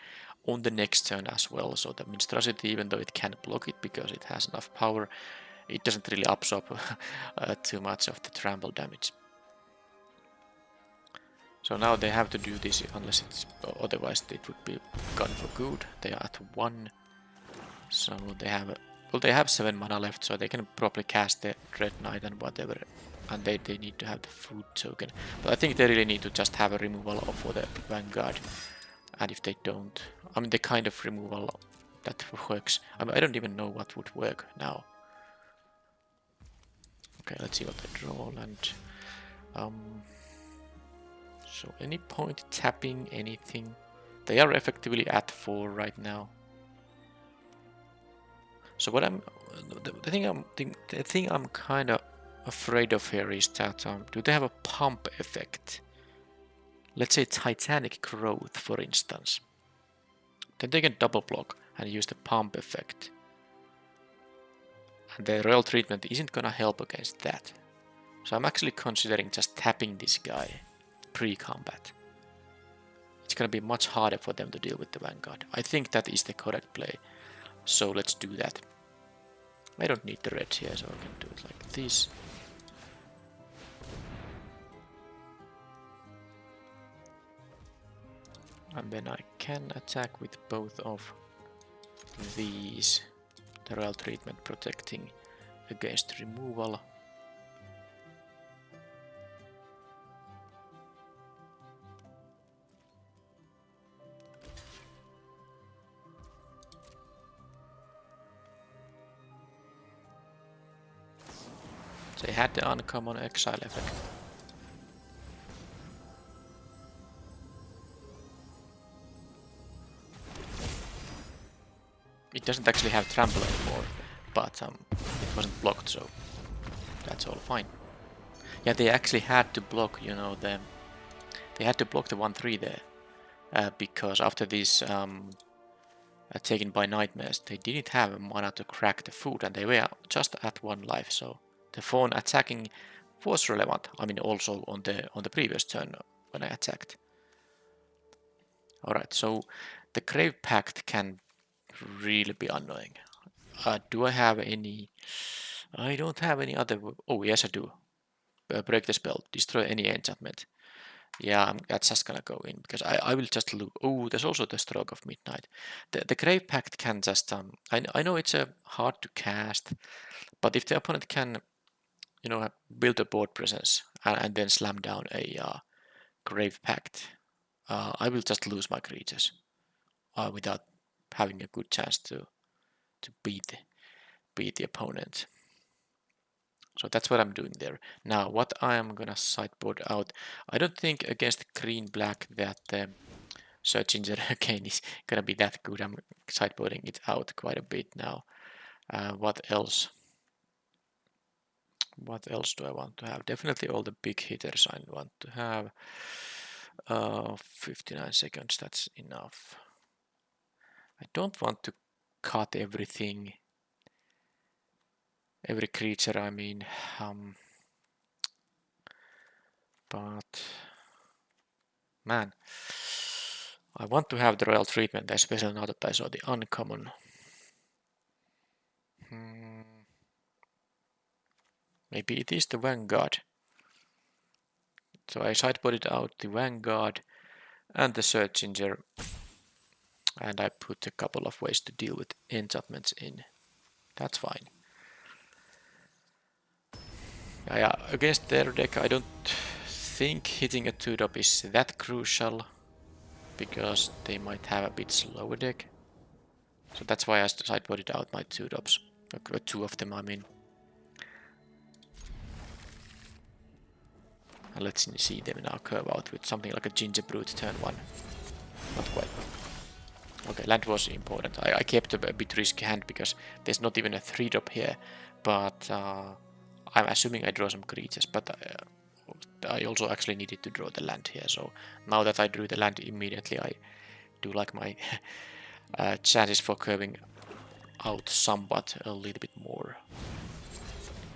A: on the next turn as well. So the Monstrosity, even though it can block it because it has enough power, it doesn't really absorb too much of the trample damage. So now they have to do this, unless it's otherwise it would be gone for good. They are at 1, so they have 7 mana left, so they can probably cast the Dread Knight and whatever, and they need to have the food token. But I think they really need to just have a removal for the Vanguard, and if they don't, I mean the kind of removal that works. I mean, I don't even know what would work now. Okay, let's see what they draw, and so any point tapping anything. They are effectively at 4 right now. So what the thing I'm kind of afraid of here is that do they have a pump effect? Let's say Titanic Growth, for instance. Then they can double block and use the pump effect. And the royal treatment isn't gonna help against that. So I'm actually considering just tapping this guy pre-combat. It's gonna be much harder for them to deal with the Vanguard. I think that is the correct play. So let's do that. I don't need the red here, so I can do it like this. And then I can attack with both of these. The royal treatment protecting against removal. They had the uncommon exile effect. It doesn't actually have trample anymore, but it wasn't blocked, so that's all fine. Yeah, they actually had to block, you know, they had to block the 1-3 there, because after this taken by nightmares. They didn't have mana to crack the food, and they were just at 1 life, so the phone attacking was relevant. I mean, also on the previous turn when I attacked. Alright, so the Grave Pact can really be annoying. Do I have any... I don't have any other... Oh, yes, I do. Break the spell. Destroy any enchantment. Yeah, that's just gonna go in, because I will just look... Oh, there's also the Stroke of Midnight. The Grave Pact can just... I know it's hard to cast, but if the opponent can, you know, build a board presence and then slam down a Grave Pact, I will just lose my creatures without having a good chance to beat the opponent. So that's what I'm doing there. Now, what I am gonna sideboard out, I don't think against green-black that the Search Engine again is gonna be that good. I'm sideboarding it out quite a bit now. What else? What else do I want to have? Definitely all the big hitters I want to have. 59 seconds, that's enough. I don't want to cut everything. Every creature, I mean. But man, I want to have the royal treatment, especially now that I saw the uncommon. Maybe it is the Vanguard. So I sideboarded out the Vanguard and the Search Engine, and I put a couple of ways to deal with enchantments in. That's fine. Yeah, against their deck I don't think hitting a 2-drop is that crucial, because they might have a bit slower deck. So that's why I sideboarded out my 2-drops. 2 of them, I mean. And let's see them now curve out with something like a Gingerbrute turn 1. Not quite. Okay, land was important. I kept a bit risky hand because there's not even a 3-drop here, but I'm assuming I draw some creatures, but I also actually needed to draw the land here, so now that I drew the land immediately, I do like my chances for curving out somewhat a little bit more.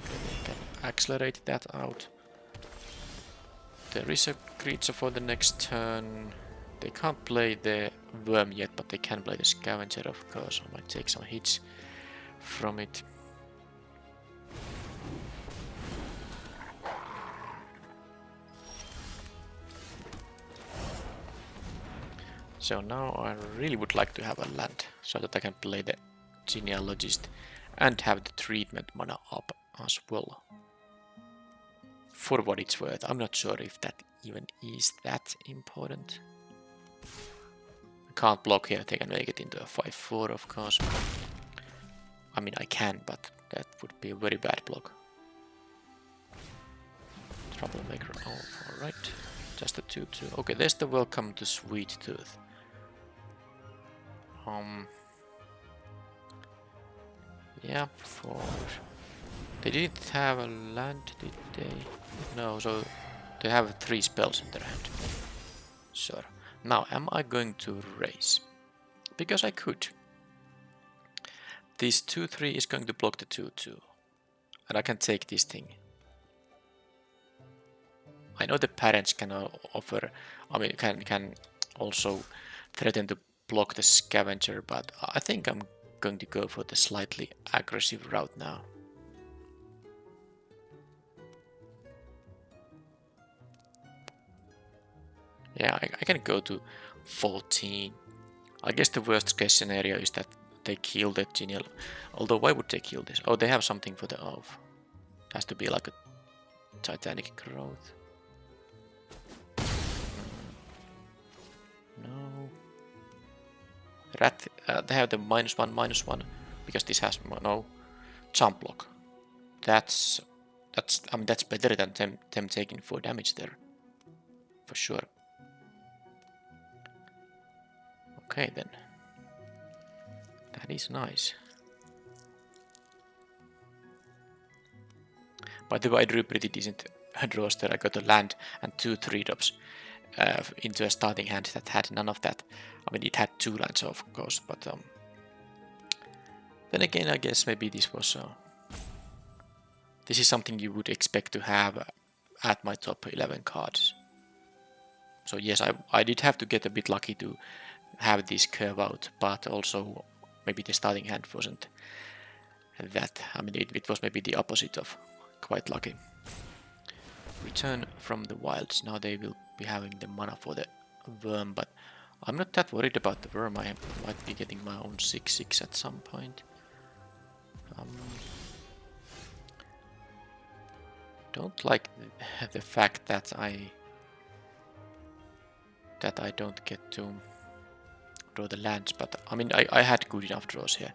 A: Okay, we can accelerate that out. There is a creature for the next turn. They can't play the worm yet, but they can play the scavenger, of course. I might take some hits from it. So now I really would like to have a land, so that I can play the Genealogist and have the treatment mana up as well. For what it's worth, I'm not sure if that even is that important. I can't block here, they can make it into a 5-4 of course. I mean I can, but that would be a very bad block. Troublemaker off, alright. Just a 2-2. Okay, there's the Welcome to Sweet Tooth. Yeah, 4. They didn't have a land, did they? No, so they have 3 spells in their hand. Sure. Now, am I going to raise? Because I could. This 2-3 is going to block the 2-2. And I can take this thing. I know the parents can offer, I mean, can also threaten to block the scavenger, but I think I'm going to go for the slightly aggressive route now. Yeah, I can go to 14. I guess the worst case scenario is that they kill the Genial. Although, why would they kill this? Oh, they have something for the off. It has to be like a Titanic growth. No. Rat. They have the -1/-1 because this has no jump block. That's I mean that's better than them taking 4 damage there, for sure. Okay then. That is nice. By the way, I drew pretty decent draws there. I got a land and 2 3-drops into a starting hand that had none of that. I mean, it had 2 lands, of course, but Then again, I guess maybe this was this is something you would expect to have at my top 11 cards. So yes, I did have to get a bit lucky to have this curve out, but also maybe the starting hand wasn't that. I mean, it was maybe the opposite of quite lucky. Return from the wilds. Now they will be having the mana for the worm, but I'm not that worried about the worm. I might be getting my own 6/6 at some point. Don't like the fact that I don't get to draw the lands, but I mean I had good enough draws here.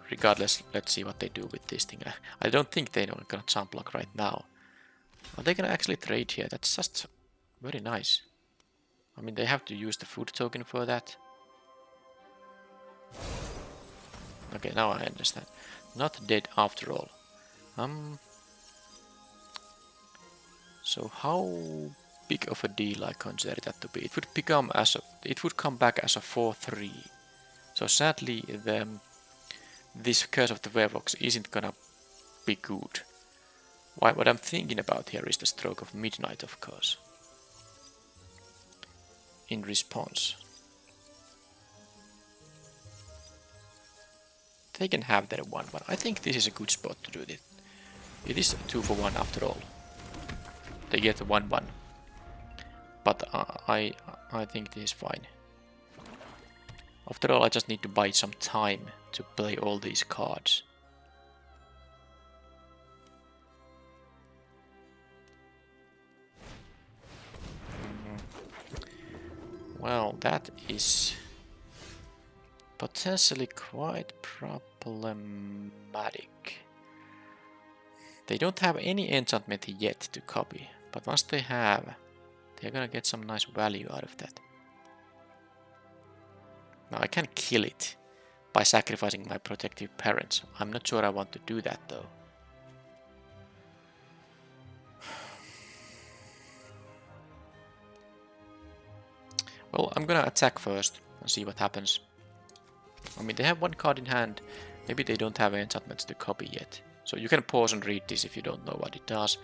A: Regardless, let's see what they do with this thing. I don't think they're gonna jump block right now. Are they gonna actually trade here? That's just very nice. I mean, they have to use the food token for that. Okay, now I understand. Not dead after all. So how big of a deal I consider that to be? It would become it would come back as a 4/3. So sadly, this Curse of the Werewolves isn't gonna be good. What I'm thinking about here is the Stroke of Midnight, of course. In response, they can have their 1/1. I think this is a good spot to do this. It is 2 for 1 after all. They get a 1/1. But I think this is fine. After all, I just need to buy some time to play all these cards. Well, that is potentially quite problematic. They don't have any enchantment yet to copy, but once they have, they're gonna get some nice value out of that. Now I can kill it by sacrificing my protective parents. I'm not sure I want to do that though. Well, I'm gonna attack first and see what happens. I mean, they have 1 card in hand. Maybe they don't have enchantments to copy yet. So you can pause and read this if you don't know what it does.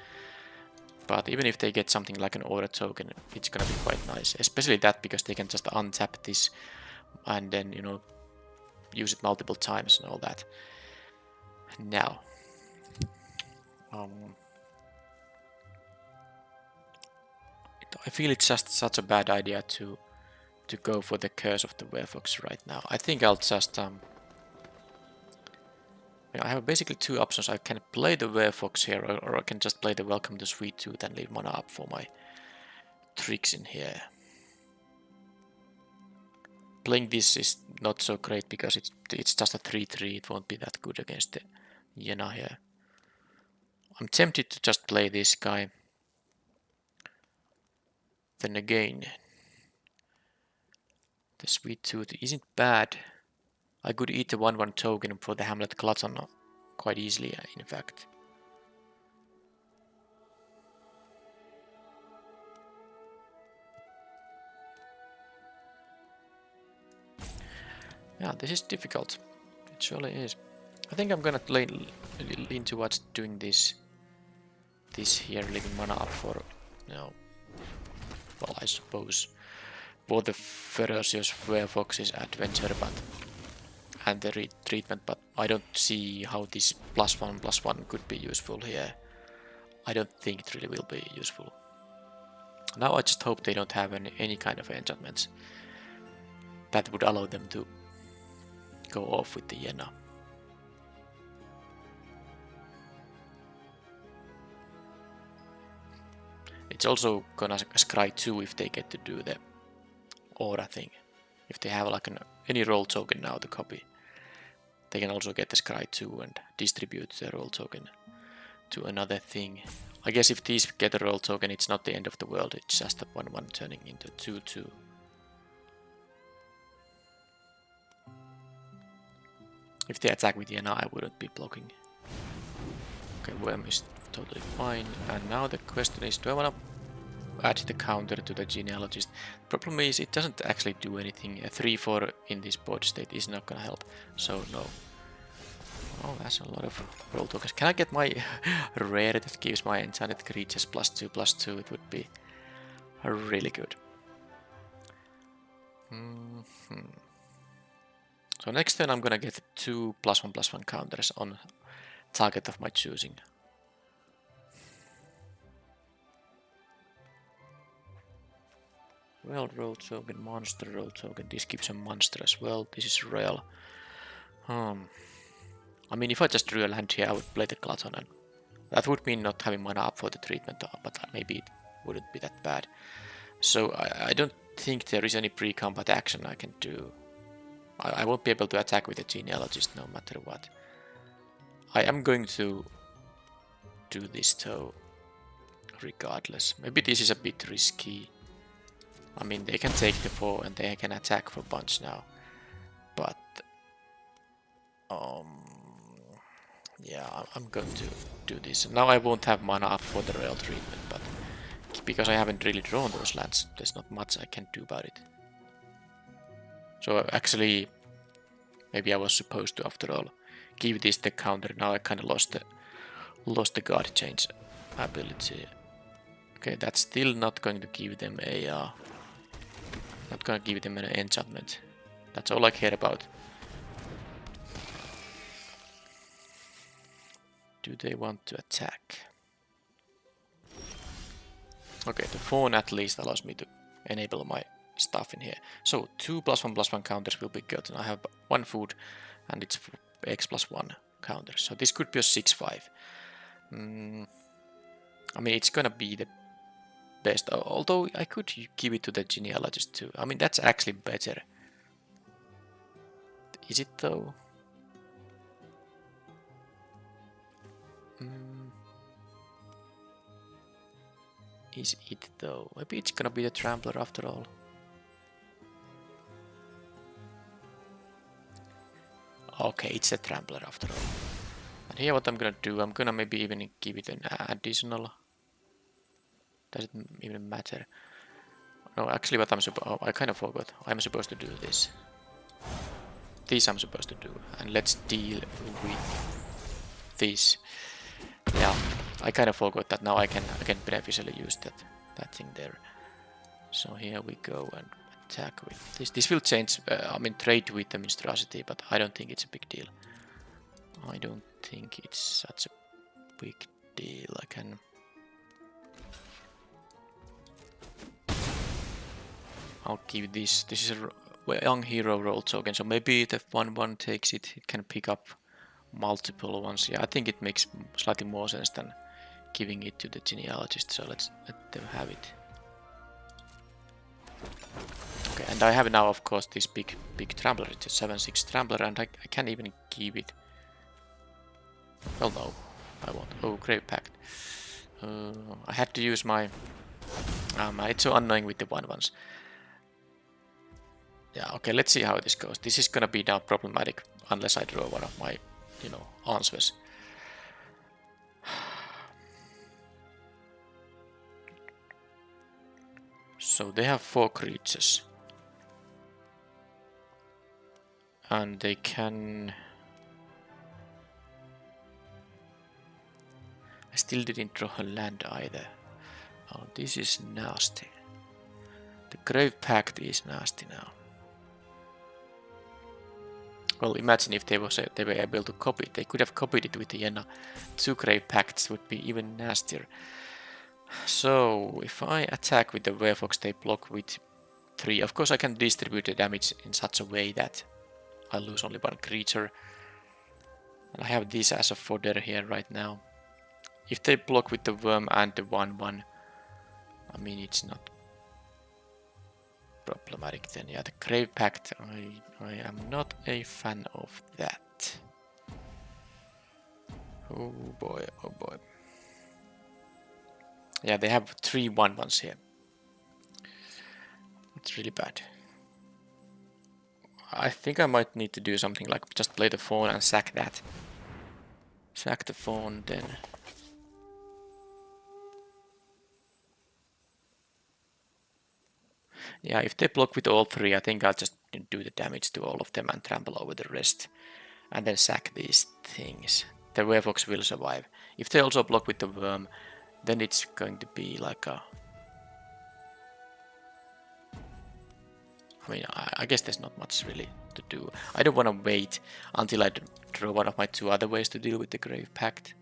A: But even if they get something like an aura token, it's gonna be quite nice. Especially that, because they can just untap this and then, you know, use it multiple times and all that. Now, I feel it's just such a bad idea to go for the Curse of the Werewolves right now. I think I'll just I have basically 2 options. I can play the Werewolves here, or I can just play the Welcome to Sweet Tooth and leave mana up for my tricks in here. Playing this is not so great because it's just a 3/3. It won't be that good against the Yena here. I'm tempted to just play this guy. Then again, the Sweet Tooth isn't bad. I could eat the 1/1 token for the Hamlet Glutton quite easily, in fact. Yeah, this is difficult. It surely is. I think I'm gonna lean towards doing this here, leaving mana up for, you know, well, I suppose for the Ferocious Werewolves adventure, but and the retreatment, but I don't see how this +1/+1 could be useful here. I don't think it really will be useful. Now I just hope they don't have any kind of enchantments that would allow them to go off with the Yena. It's also gonna scry 2 if they get to do the aura thing. If they have like any roll token now to copy, they can also get the scry 2 and distribute the roll token to another thing. I guess if these get a roll token, it's not the end of the world. It's just a 1/1 turning into 2/2. If they attack with Yena, I wouldn't be blocking. Okay, Worm is totally fine. And now the question is, do I want to add the counter to the Genealogist? The problem is it doesn't actually do anything. A 3/4 in this board state is not gonna help, so no. Oh, that's a lot of roll tokens. Can I get my rare that gives my enchanted creatures +2/+2? It would be really good. So next turn I'm gonna get 2 +1/+1 counters on target of my choosing. Well, roll token, monster roll token. This gives a monster as well. This is real. I mean, if I just drew a land here, I would play the Glutton, and that would mean not having mana up for the treatment, but maybe it wouldn't be that bad. So I don't think there is any pre-combat action I can do. I won't be able to attack with the genealogist no matter what. I am going to do this though, regardless. Maybe this is a bit risky. I mean, they can take the 4 and they can attack for a bunch now. But yeah, I'm going to do this. Now I won't have mana up for the real treatment, but because I haven't really drawn those lands, there's not much I can do about it. So actually, maybe I was supposed to, after all, give this the counter. Now I kind of lost the guard change ability. Okay, that's still not going to give them a not going to give them an enchantment. That's all I care about. Do they want to attack? Okay, the phone at least allows me to enable my stuff in here. So 2 +1/+1 counters will be good. I have 1 food and it's X+1 counter. So this could be a 6/5. I mean, it's gonna be the best. Although I could give it to the genealogist too. I mean, that's actually better. Is it though? Is it though? Maybe it's gonna be the Trampler after all. Okay, it's a Trampler after all. And here what I'm gonna do, I'm gonna maybe even give it an additional. Does it even matter? No, actually what I kind of forgot. I'm supposed to do this. This I'm supposed to do. And let's deal with this. Yeah, I kind of forgot that now I can beneficially use that thing there. So here we go and attack with this. This will change, I mean trade with the monstrosity, but I don't think it's a big deal. I don't think it's such a big deal. I can... I'll give this. This is a young hero roll token, so maybe if 1/1 takes it, it can pick up multiple ones. Yeah, I think it makes slightly more sense than giving it to the genealogist, so let's let them have it. Okay, and I have now, of course, this big Trampler. It's a 7/6 Trampler, and I can't even give it. Well, no, I won't. Oh, Grave Pact. I had to use my... it's so annoying with the 1/1s. Yeah, okay, let's see how this goes. This is gonna be now problematic unless I draw one of my, you know, answers. So they have 4 creatures. And they can... I still didn't draw a land either. Oh, this is nasty. The Grave Pact is nasty now. Well, imagine if they were able to copy it. They could have copied it with the Yenna. 2 Grave Pacts would be even nastier. So, if I attack with the Werefox, they block with 3. Of course, I can distribute the damage in such a way that I lose only 1 creature. And I have this as a fodder here right now. If they block with the Worm and the 1/1, I mean, it's not problematic then. Yeah, the Grave Pact, I am not a fan of that. Oh boy, oh boy. Yeah, they have 3 1/1s here. It's really bad. I think I might need to do something like just play the phone and sack that. Sack the phone then. Yeah, if they block with all 3, I think I'll just do the damage to all of them and trample over the rest. and then sack these things. The Werewolves will survive. If they also block with the worm, then it's going to be like a... I mean, I guess there's not much really to do. I don't want to wait until I draw one of my two other ways to deal with the Grave Pact.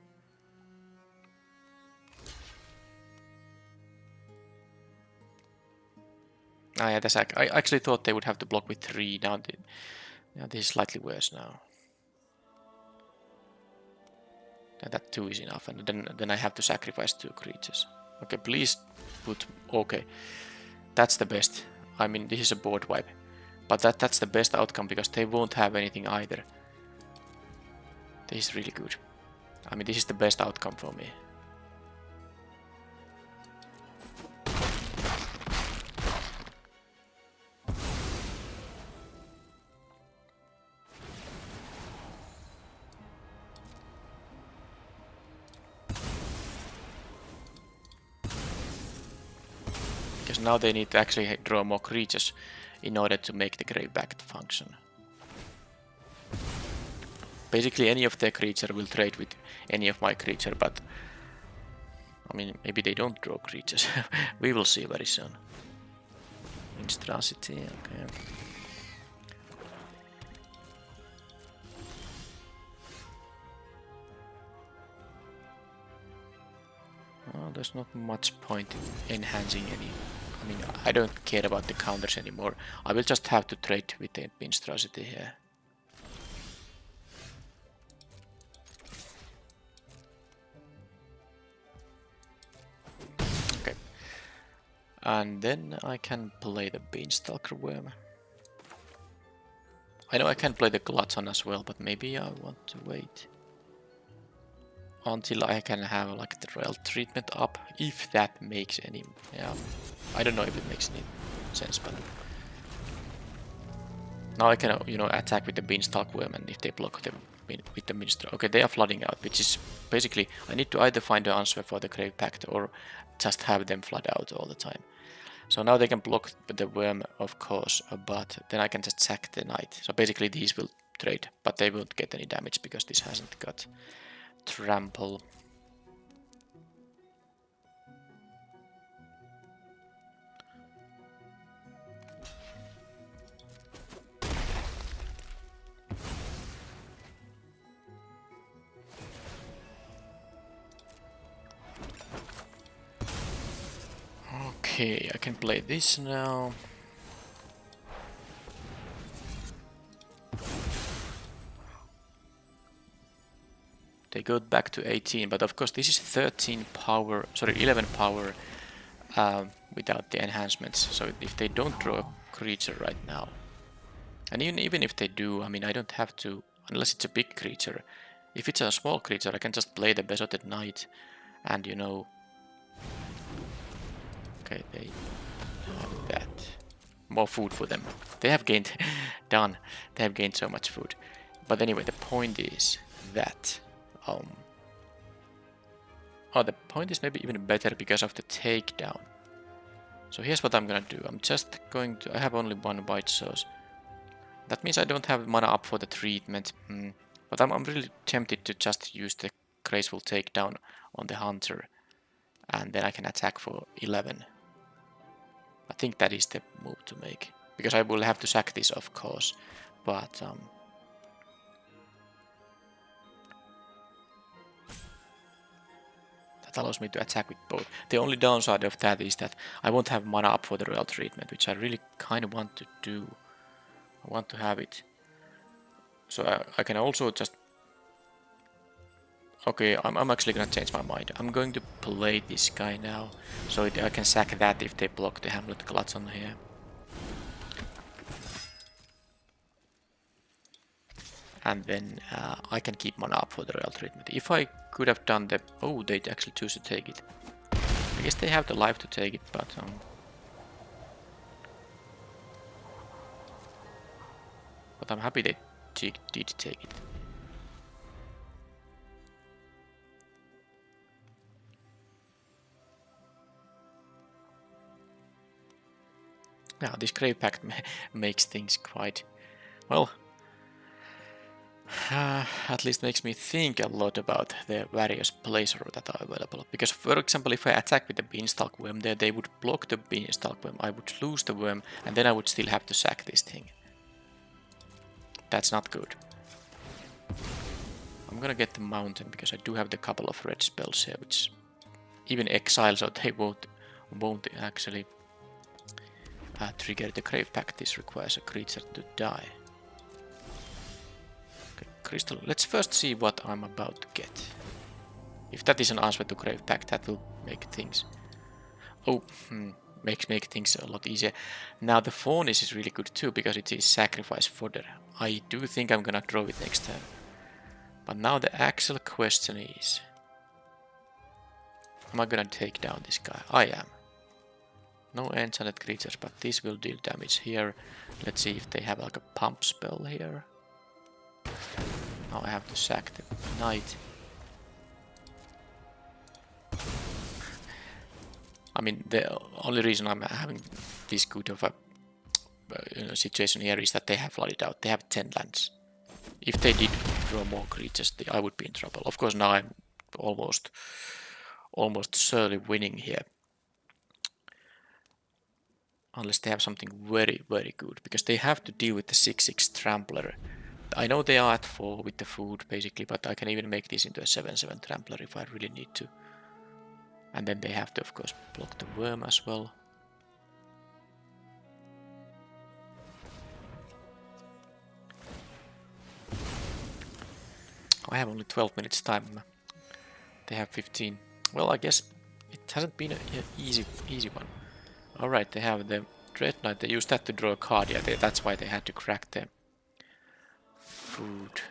A: Ah, yeah, I actually thought they would have to block with 3. Now this is slightly worse now. That 2 is enough, and then I have to sacrifice 2 creatures. Okay, please put... Okay, that's the best. I mean, this is a board wipe. But that's the best outcome, because they won't have anything either. This is really good. I mean, this is the best outcome for me. Because now they need to actually draw more creatures in order to make the Grave Pact function. Basically, any of their creature will trade with any of my creature, but I mean, maybe they don't draw creatures. We will see very soon. Monstrosity, okay. Well, there's not much point in enhancing any. I mean, I don't care about the counters anymore. I will just have to trade with the monstrosity here. Okay. And then I can play the Beanstalker Worm. I know I can play the Glutton as well, but maybe I want to wait until I can have like the royal treatment up, if that makes any... Yeah, I don't know if it makes any sense, but now I can, you know, attack with the Beanstalk Worm, and if they block them with the Minster... Okay, they are flooding out, which is basically... I need to either find the answer for the Grave Pact or just have them flood out all the time. So now they can block the Worm, of course, but then I can just sack the Knight. So basically these will trade, but they won't get any damage because this hasn't got trample. Okay, I can play this now. They go back to 18, but of course this is 13 power, sorry, 11 power without the enhancements. So if they don't draw a creature right now, and even if they do, I mean, I don't have to, unless it's a big creature. If it's a small creature, I can just play the Besotted Knight, and you know, okay, they have that. More food for them. They have gained, done. They have gained so much food. But anyway, the point is that, oh, the point is maybe even better because of the takedown. So here's what I'm gonna do. I'm just going to, I have only 1 white source. That means I don't have mana up for the treatment. But I'm really tempted to just use the Graceful Takedown on the Hunter. And then I can attack for 11. I think that is the move to make. Because I will have to sack this, of course. But that allows me to attack with both. The only downside of that is that I won't have mana up for the royal treatment, which I really kind of want to do. I want to have it. So I can also just... Okay, I'm actually gonna change my mind. I'm going to play this guy now, so I can sack that if they block the Hamlet Glutton here. And then I can keep mana up for the royal treatment. If I could have done the... Oh, they actually choose to take it. I guess they have the life to take it, but... But I'm happy they did take it. Now, this Grave Pact makes things quite... Well... At least makes me think a lot about the various plays that are available. Because, for example, if I attack with the Beanstalk Worm there, they would block the Beanstalk Worm, I would lose the worm, and then I would still have to sack this thing. That's not good. I'm gonna get the mountain because I do have the couple of red spells here, which even exile, so they won't actually trigger the Grave Pact. This requires a creature to die. Okay, crystal. Let's first see what I'm about to get. If that is an answer to Grave Pact, that will make things. Make things a lot easier. Now the Fawn is really good too because it is sacrifice fodder. I do think I'm gonna draw it next turn. But now the actual question is, am I gonna take down this guy? I am. No enchanted creatures, but this will deal damage here. Let's see if they have like a pump spell here. Now I have to sack the knight. I mean, the only reason I'm having this good of a situation here is that they have flooded out. They have 10 lands. If they did draw more creatures, I would be in trouble. Of course, now I'm almost surely winning here. Unless they have something very, very good. Because they have to deal with the 6/6 Trampler. I know they are at 4 with the food, basically, but I can even make this into a 7/7 Trampler if I really need to. And then they have to, of course, block the worm as well. I have only 12 minutes time. They have 15. Well, I guess it hasn't been an easy one. Alright, they have the Dread Knight. They used that to draw a card. Yeah, that's why they had to crack the food.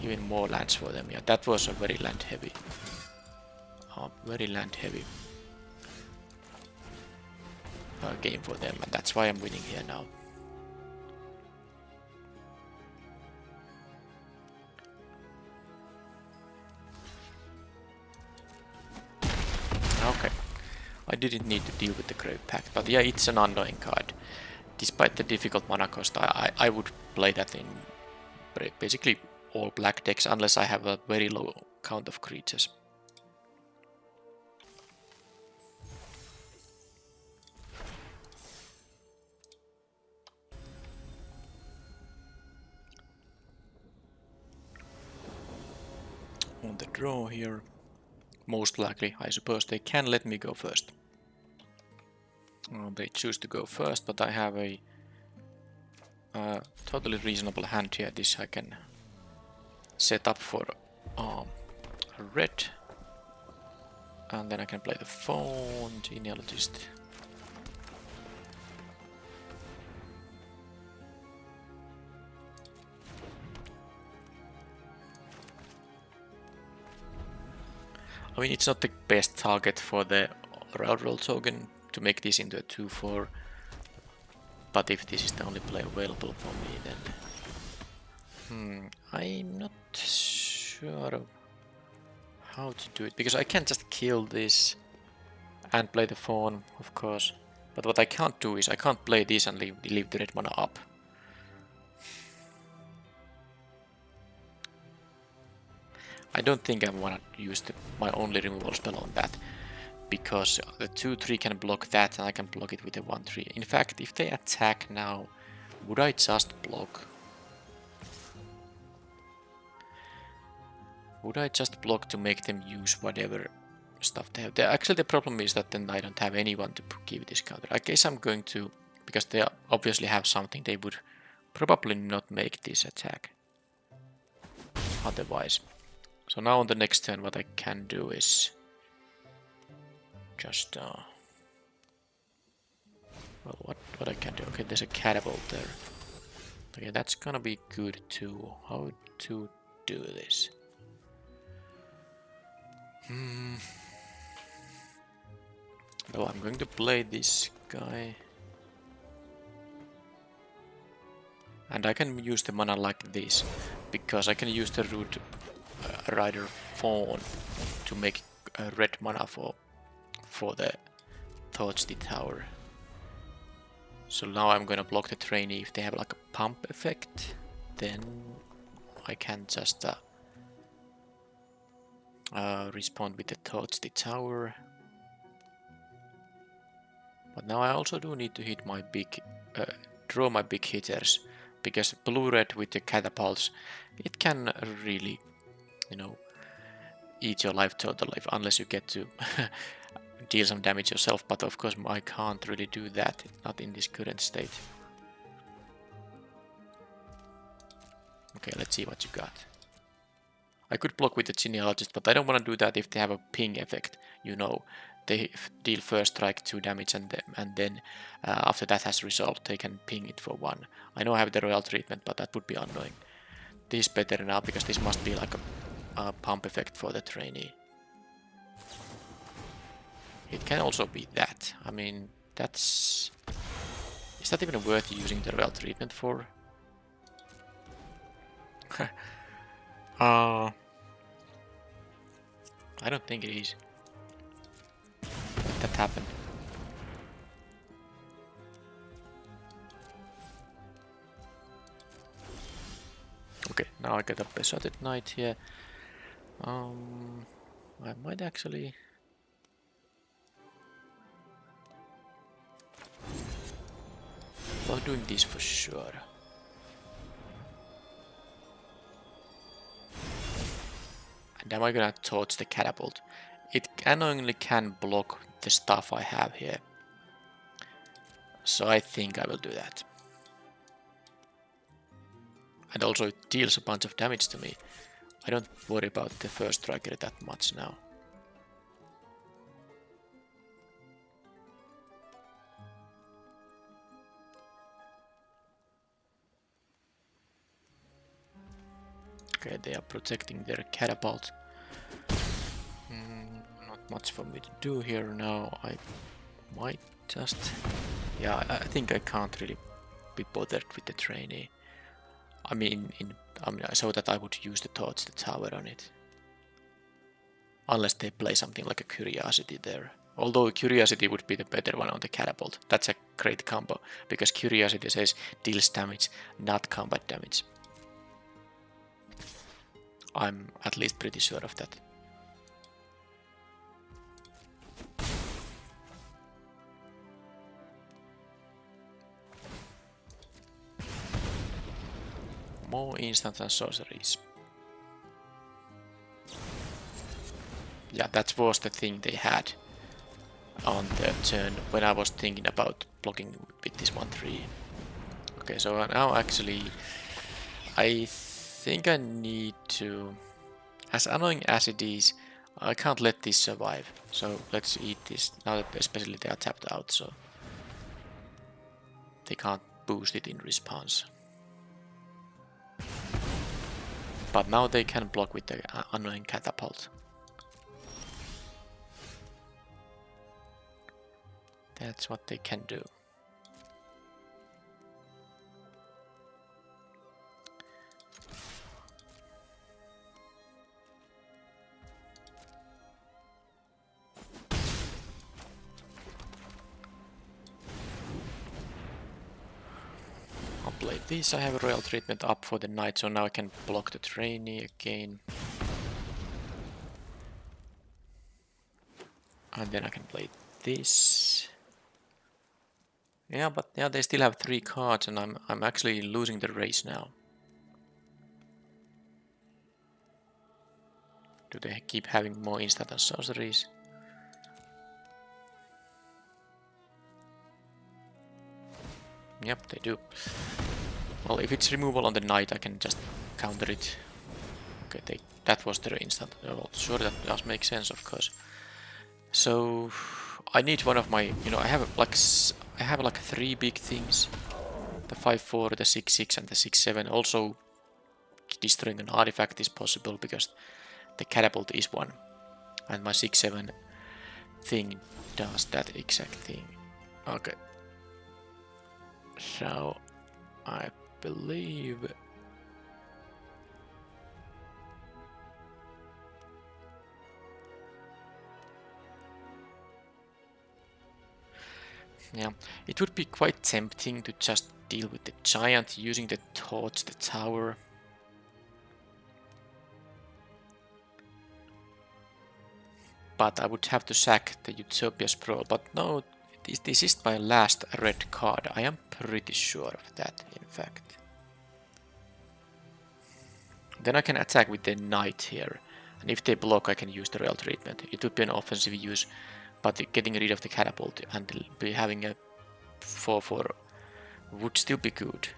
A: Even more lands for them. Yeah, that was a very land heavy. Game for them, and that's why I'm winning here now. Okay, I didn't need to deal with the Grave Pact, but yeah, it's an annoying card. Despite the difficult mana cost, I would play that in basically all black decks, unless I have a very low count of creatures. On the draw here, most likely, I suppose they can let me go first. They choose to go first, but I have a totally reasonable hand here. This I can set up for red, and then I can play the Fawn, Genealogist. I mean, it's not the best target for the Railroad token to make this into a 2/4, but if this is the only play available for me, then I'm not sure how to do it, because I can't just kill this and play the Fawn, of course. But what I can't do is I can't play this and leave the red mana up. I don't think I want to use my only removal spell on that, because the 2/3 can block that and I can block it with a 1/3. In fact, if they attack now, would I just block? Would I just block to make them use whatever stuff they have? Actually, the problem is that then I don't have anyone to give this counter. I guess I'm going to, because they obviously have something, they would probably not make this attack otherwise. So now on the next turn, what I can do is just well, what I can do? Okay, there's a catapult there. Okay, that's gonna be good too. How to do this? Well, I'm going to play this guy. And I can use the mana like this, because I can use the Root Rider Fawn to make a red mana for the Torch the Tower. So now I'm gonna block the trainee. If they have like a pump effect, then I can just respond with the Torch the Tower. But now I also do need to hit my big, draw my big hitters, because blue-red with the catapults, it can really, you know, eat your life total life unless you get to deal some damage yourself. But of course I can't really do that, not in this current state. Okay, let's see what you got. I could block with the genealogist, but I don't want to do that if they have a ping effect. You know, they deal first strike 2 damage, and then after that has resolved, they can ping it for 1. I know I have the royal treatment, but that would be annoying. This is better now, because this must be like a pump effect for the trainee. It can also be that. I mean, that's... Is that even worth using the royal treatment for? I don't think it is. Let that happen. Okay, now I get a Besotted Knight here. I might actually... Well, doing this for sure. And am I gonna torch the catapult? It annoyingly can block the stuff I have here. So I think I will do that. And also it deals a bunch of damage to me. I don't worry about the first striker that much now. Okay, they are protecting their catapult. Not much for me to do here now. I might just... Yeah, I think I can't really be bothered with the trainee. I mean, I saw that I would use the Torch the Tower on it. Unless they play something like a Curiosity there. Although Curiosity would be the better one on the catapult. That's a great combo, because Curiosity says deals damage, not combat damage. I'm at least pretty sure of that. More instants and sorceries. Yeah, that was the thing they had on the turn when I was thinking about blocking with this 1-3. Okay, so now actually I think I need to... As annoying as it is, I can't let this survive. So let's eat this, now that especially they are tapped out, so they can't boost it in response. But now they can block with the annoying catapult. That's what they can do. I'll play this. I have a royal treatment up for the knight, so now I can block the trainee again. And then I can play this. Yeah, but yeah, they still have 3 cards, and I'm actually losing the race now. Do they keep having more instant and sorceries? Yep, they do. Well, if it's removal on the knight, I can just counter it. Okay, that was their instant. Well, sure, that does make sense, of course. So I need one of my, I have like 3 big things. The 5-4, the 6-6, and the 6-7. Also, destroying an artifact is possible because the catapult is 1, and my 6-7 thing does that exact thing. Okay. So I believe yeah, it would be quite tempting to just deal with the giant using the Torch the Tower. but I would have to sack the Utopia Sprawl. But no, this is my last red card. I am pretty sure of that, in fact. Then I can attack with the Knight here. And if they block, I can use the Royal Treatment. It would be an offensive use, but getting rid of the Catapult and be having a 4/4 would still be good.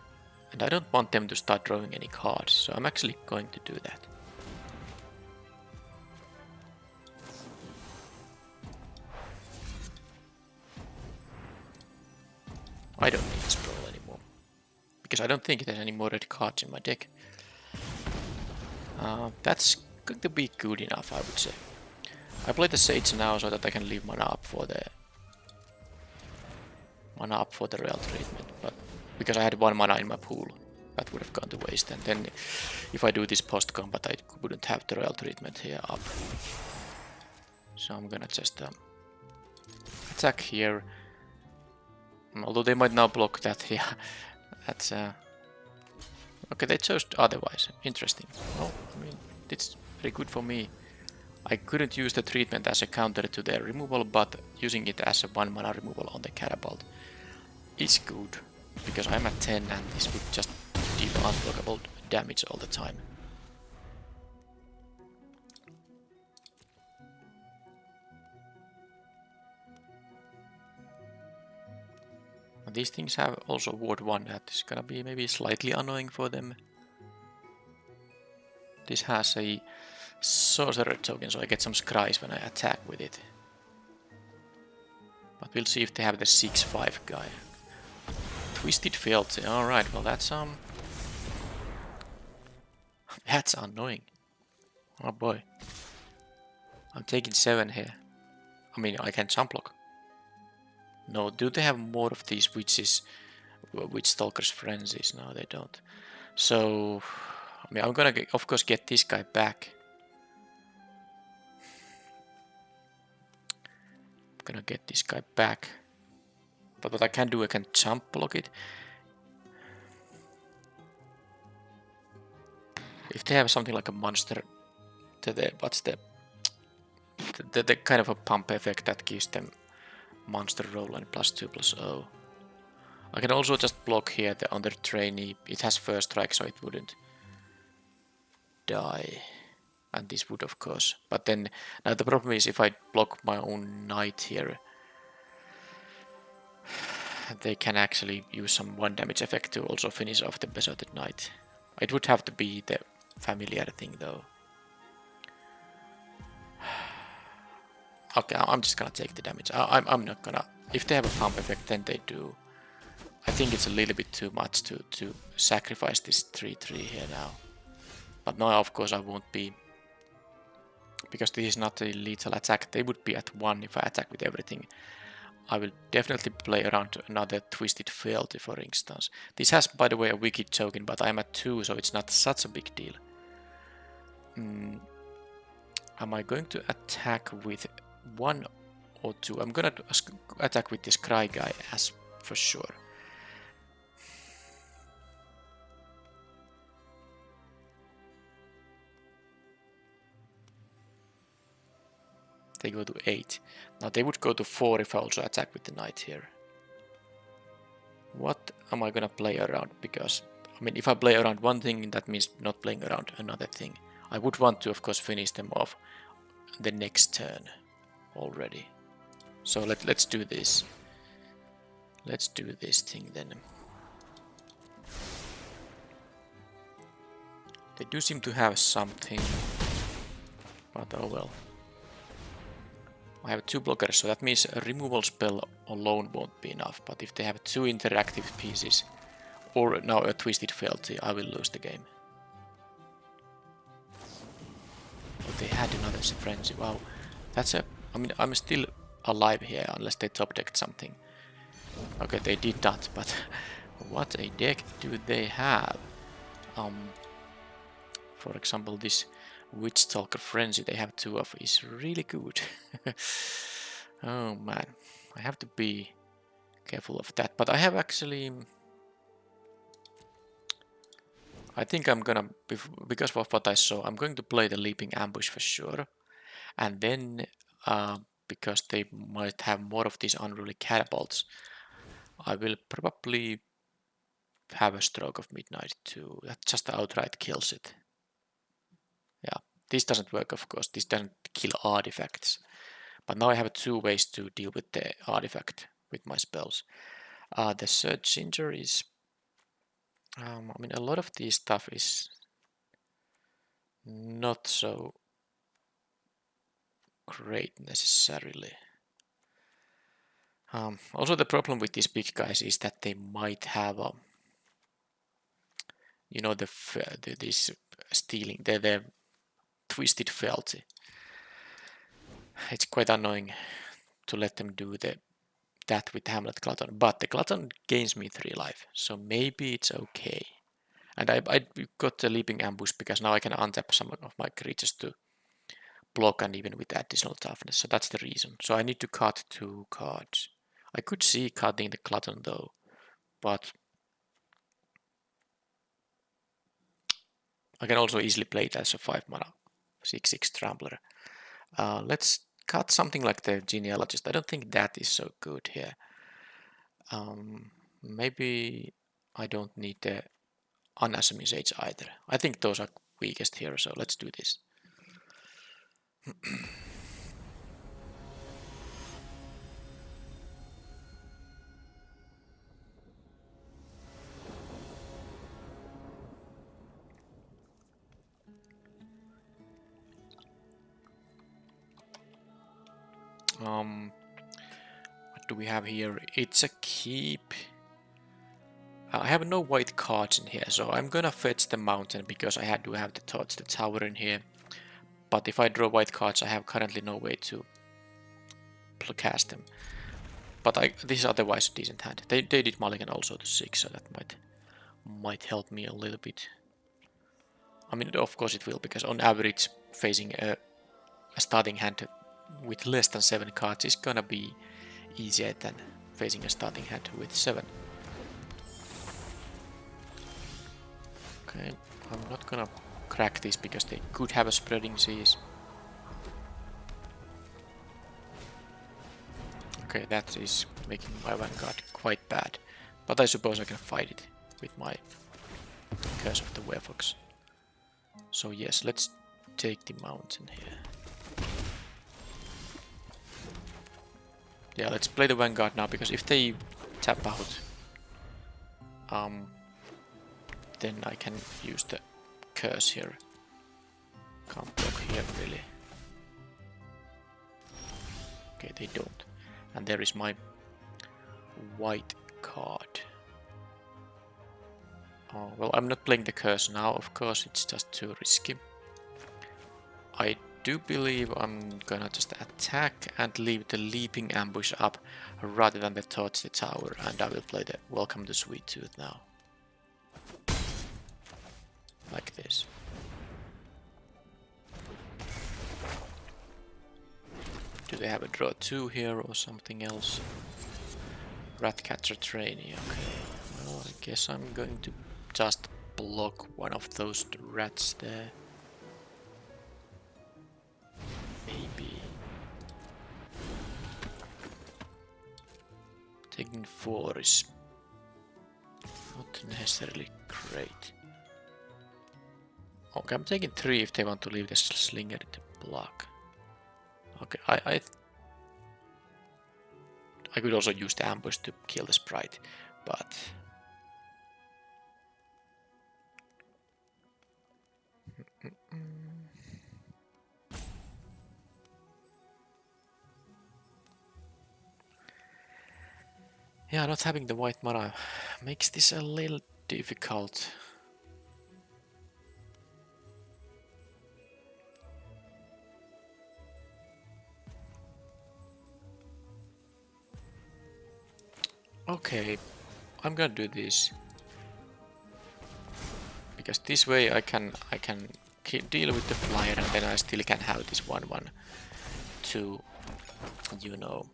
A: And I don't want them to start drawing any cards, so I'm actually going to do that. I don't need Sprawl anymore, because I don't think there's any more red cards in my deck. That's going to be good enough, I would say. I play the Sage now so that I can leave mana up for the Royal Treatment, but because I had 1 mana in my pool, that would have gone to waste. And then if I do this post combat, I wouldn't have the Royal Treatment here up. So I'm gonna just attack here. Although they might now block that, yeah. That's okay, they chose otherwise. Interesting. Well, I mean, it's very good for me. I couldn't use the treatment as a counter to their removal, but using it as a 1 mana removal on the Catapult is good, because I'm at 10 and this would just deal unblockable damage all the time. And these things have also Ward 1 that is gonna be maybe slightly annoying for them. This has a sorcerer token, so I get some scries when I attack with it. But we'll see if they have the 6/5 guy. Twisted Fealty. Alright, well that's that's annoying. Oh boy. I'm taking 7 here. I mean, I can jump block. No, do they have more of these witches? Witch Stalker's Frenzies? No, they don't. So, I mean, I'm gonna, of course, get this guy back. I'm gonna get this guy back. But what I can do, I can jump block it. If they have something like a monster, what's the kind of a pump effect that gives them monster roll and +2/+0. I can also just block here on the trainee. It has first strike, so it wouldn't die. And this would, of course. But then, now the problem is if I block my own knight here, they can actually use some 1 damage effect to also finish off the Besotted Knight. It would have to be the familiar thing, though. Okay, I'm just gonna take the damage. I'm not gonna... If they have a pump effect, then they do. I think it's a little bit too much to sacrifice this 3/3 here now. But now, of course, I won't be... Because this is not a lethal attack, they would be at 1 if I attack with everything. I will definitely play around another Twisted Fealty, for instance. This has, by the way, a Wicked token, but I'm at 2, so it's not such a big deal. Am I going to attack with 1 or 2? I'm gonna attack with this Cry guy, as for sure. They go to 8. Now they would go to 4 if I also attack with the knight here. What am I gonna play around? Because, I mean, if I play around one thing, that means not playing around another thing. I would want to, of course, finish them off the next turn already. So let's do this. Let's do this thing then. They do seem to have something, but oh well. I have 2 blockers, so that means a removal spell alone won't be enough. But if they have 2 interactive pieces, or now a Twisted Fealty, I will lose the game. Oh, they had another Frenzy. Wow, that's a... I mean, I'm still alive here, unless they top decked something. Okay, they did not, but what a deck do they have? For example, this Witch Stalker Frenzy they have 2 of is really good. Oh man, I have to be careful of that. But I have actually... I think I'm gonna, because of what I saw, I'm going to play the Leaping Ambush for sure. And then because they might have more of these unruly catapults, I will probably have a Stroke of Midnight too. That just outright kills it. Yeah, this doesn't work, of course. This doesn't kill artifacts. But now I have two ways to deal with the artifact with my spells. The Surge Ginger is... I mean, a lot of this stuff is not so great necessarily. Also, the problem with these big guys is that they might have, you know, this stealing, the twisted fealty. It's quite annoying to let them do that with Hamlet Glutton, but the Glutton gains me 3 life, so maybe it's okay. And I got the Leaping Ambush because now I can untap some of my creatures to block and even with additional toughness, so that's the reason. So I need to cut 2 cards. I could see cutting the Glutton though, but I can also easily play it as a 5 mana 6/6 Trampler. Let's cut something like the Genealogist. I don't think that is so good here. Maybe I don't need the Unassuming Sage either. I think those are weakest here, so let's do this. What do we have here? It's a keep. I have no white cards in here, so I'm gonna fetch the mountain because I had to have the Torch the Tower in here. But if I draw white cards, I have currently no way to cast them. But this is otherwise a decent hand. They did mulligan also to 6, so that might help me a little bit. I mean, of course it will, because on average, facing a starting hand with less than 7 cards is gonna be easier than facing a starting hand with 7. Okay, I'm not gonna crack this because they could have a Spreading Seas. Okay, that is making my Vanguard quite bad, but I suppose I can fight it with my Curse of the Werefox. So yes, let's take the mountain here. Yeah, let's play the Vanguard now, because if they tap out, then I can use the Curse here. Can't block here really. Okay, they don't. And there is my white card. Oh, well, I'm not playing the Curse now, of course, it's just too risky. I do believe I'm gonna just attack and leave the Leaping Ambush up rather than the Torch the Tower, and I will play the Welcome to Sweet Tooth now. Like this. Do they have a draw 2 here or something else? Ratcatcher Trainee, okay. Well, I guess I'm going to just block one of those rats there. Maybe. Taking 4 is not necessarily great. Okay, I'm taking 3 if they want to leave the Slinger to block. Okay, I could also use the ambush to kill the Sprite, but yeah, not having the white mana makes this a little difficult. Okay, I'm gonna do this because this way I can deal with the flyer, and then I still can have this 1/1 to you know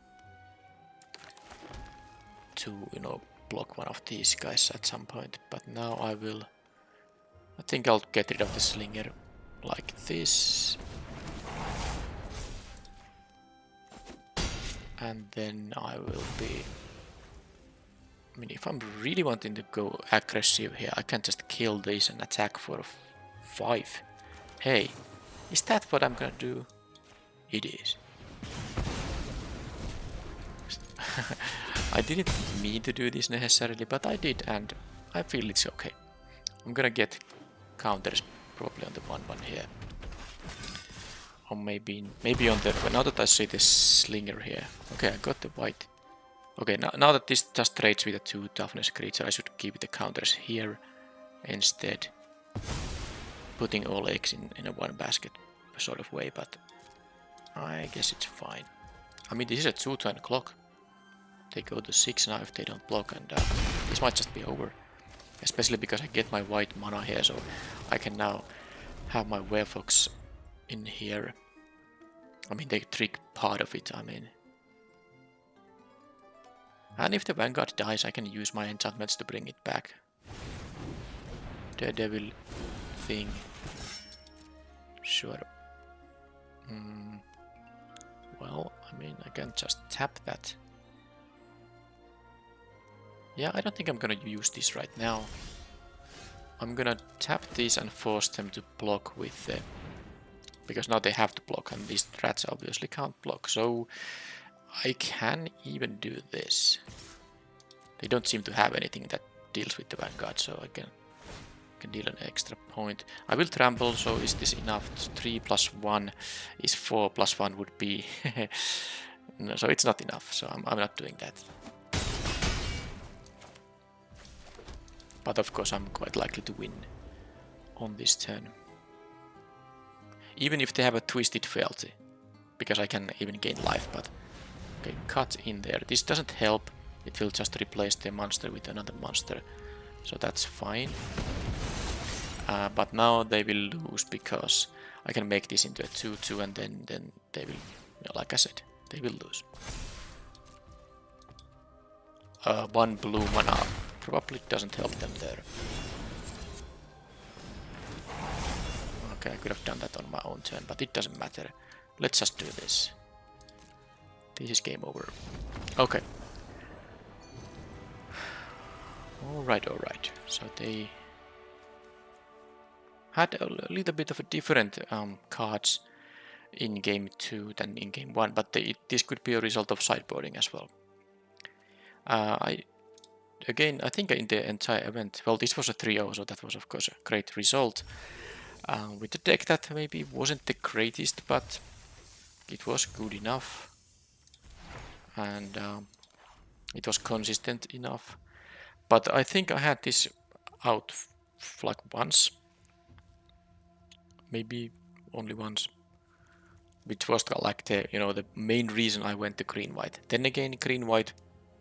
A: block one of these guys at some point. But now I think I'll get rid of the Slinger like this. And then I will be... I mean, if I'm really wanting to go aggressive here, I can just kill this and attack for 5. Hey, is that what I'm gonna do? It is. I didn't mean to do this necessarily, but I did, and I feel it's okay. I'm gonna get counters probably on the 1/1 here. Or maybe on the... Now that I see this slinger here. Okay, I got the white. Okay, now that this just trades with a 2 toughness creature, I should keep the counters here instead. Putting all eggs in a one basket sort of way, but I guess it's fine. I mean, this is a 2-turn clock. They go to 6 now if they don't block, and this might just be over. Especially because I get my white mana here, so I can now have my Werefox in here. I mean, they trick part of it, I mean. And if the Vanguard dies, I can use my enchantments to bring it back. Daredevil thing. Sure. Well, I mean, I can just tap that. Yeah, I don't think I'm gonna use this right now. I'm gonna tap these and force them to block with the... Because now they have to block, and these rats obviously can't block, so... I can even do this. They don't seem to have anything that deals with the Vanguard, so I can deal an extra point. I will trample, so is this enough? 3 plus 1 is 4 plus 1 would be... No, so it's not enough, so I'm not doing that. But of course I'm quite likely to win on this turn. Even if they have a twisted fealty, because I can even gain life, but... Okay, cut in there. This doesn't help, it will just replace the monster with another monster, so that's fine. But now they will lose because I can make this into a 2/2 and then they will, like I said, they will lose. 1 blue mana probably doesn't help them there. Okay, I could have done that on my own turn, but it doesn't matter. Let's just do this. This is game over. Okay. Alright. So they had a little bit of a different cards in game 2 than in game 1, but this could be a result of sideboarding as well. I think in the entire event, well, this was a 3-0, so that was of course a great result. With the deck that maybe wasn't the greatest, but it was good enough. And it was consistent enough. But I think I had this out like once. Maybe only once. Which was like the main reason I went to green-white. Then again, green-white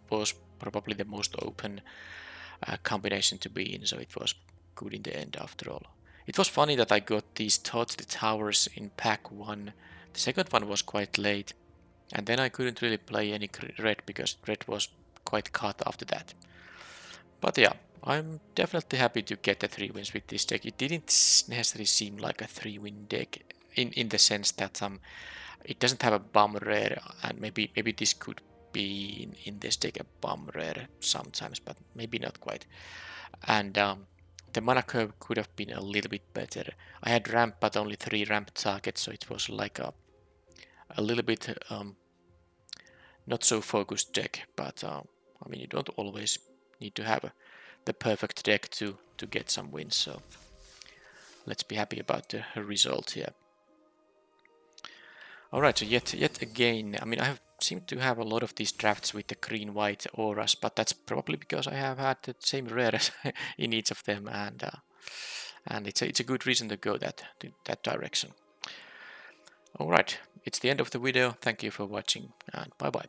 A: was probably the most open combination to be in, so it was good in the end after all. It was funny that I got these Torch the Towers in pack 1. The second one was quite late. And then I couldn't really play any red because red was quite cut after that. But yeah, I'm definitely happy to get the 3 wins with this deck. It didn't necessarily seem like a 3-win deck in the sense that it doesn't have a bomb rare, and maybe this could be in this deck a bomb rare sometimes, but maybe not quite. And the mana curve could have been a little bit better. I had ramp, but only 3 ramp targets, so it was like a little bit not so focused deck, but I mean, you don't always need to have the perfect deck to get some wins, so let's be happy about the result here. Alright, so yet again, I mean, I seem to have a lot of these drafts with the green-white auras, but that's probably because I have had the same rares in each of them, and it's a good reason to go that direction. Alright, it's the end of the video. Thank you for watching, and bye bye.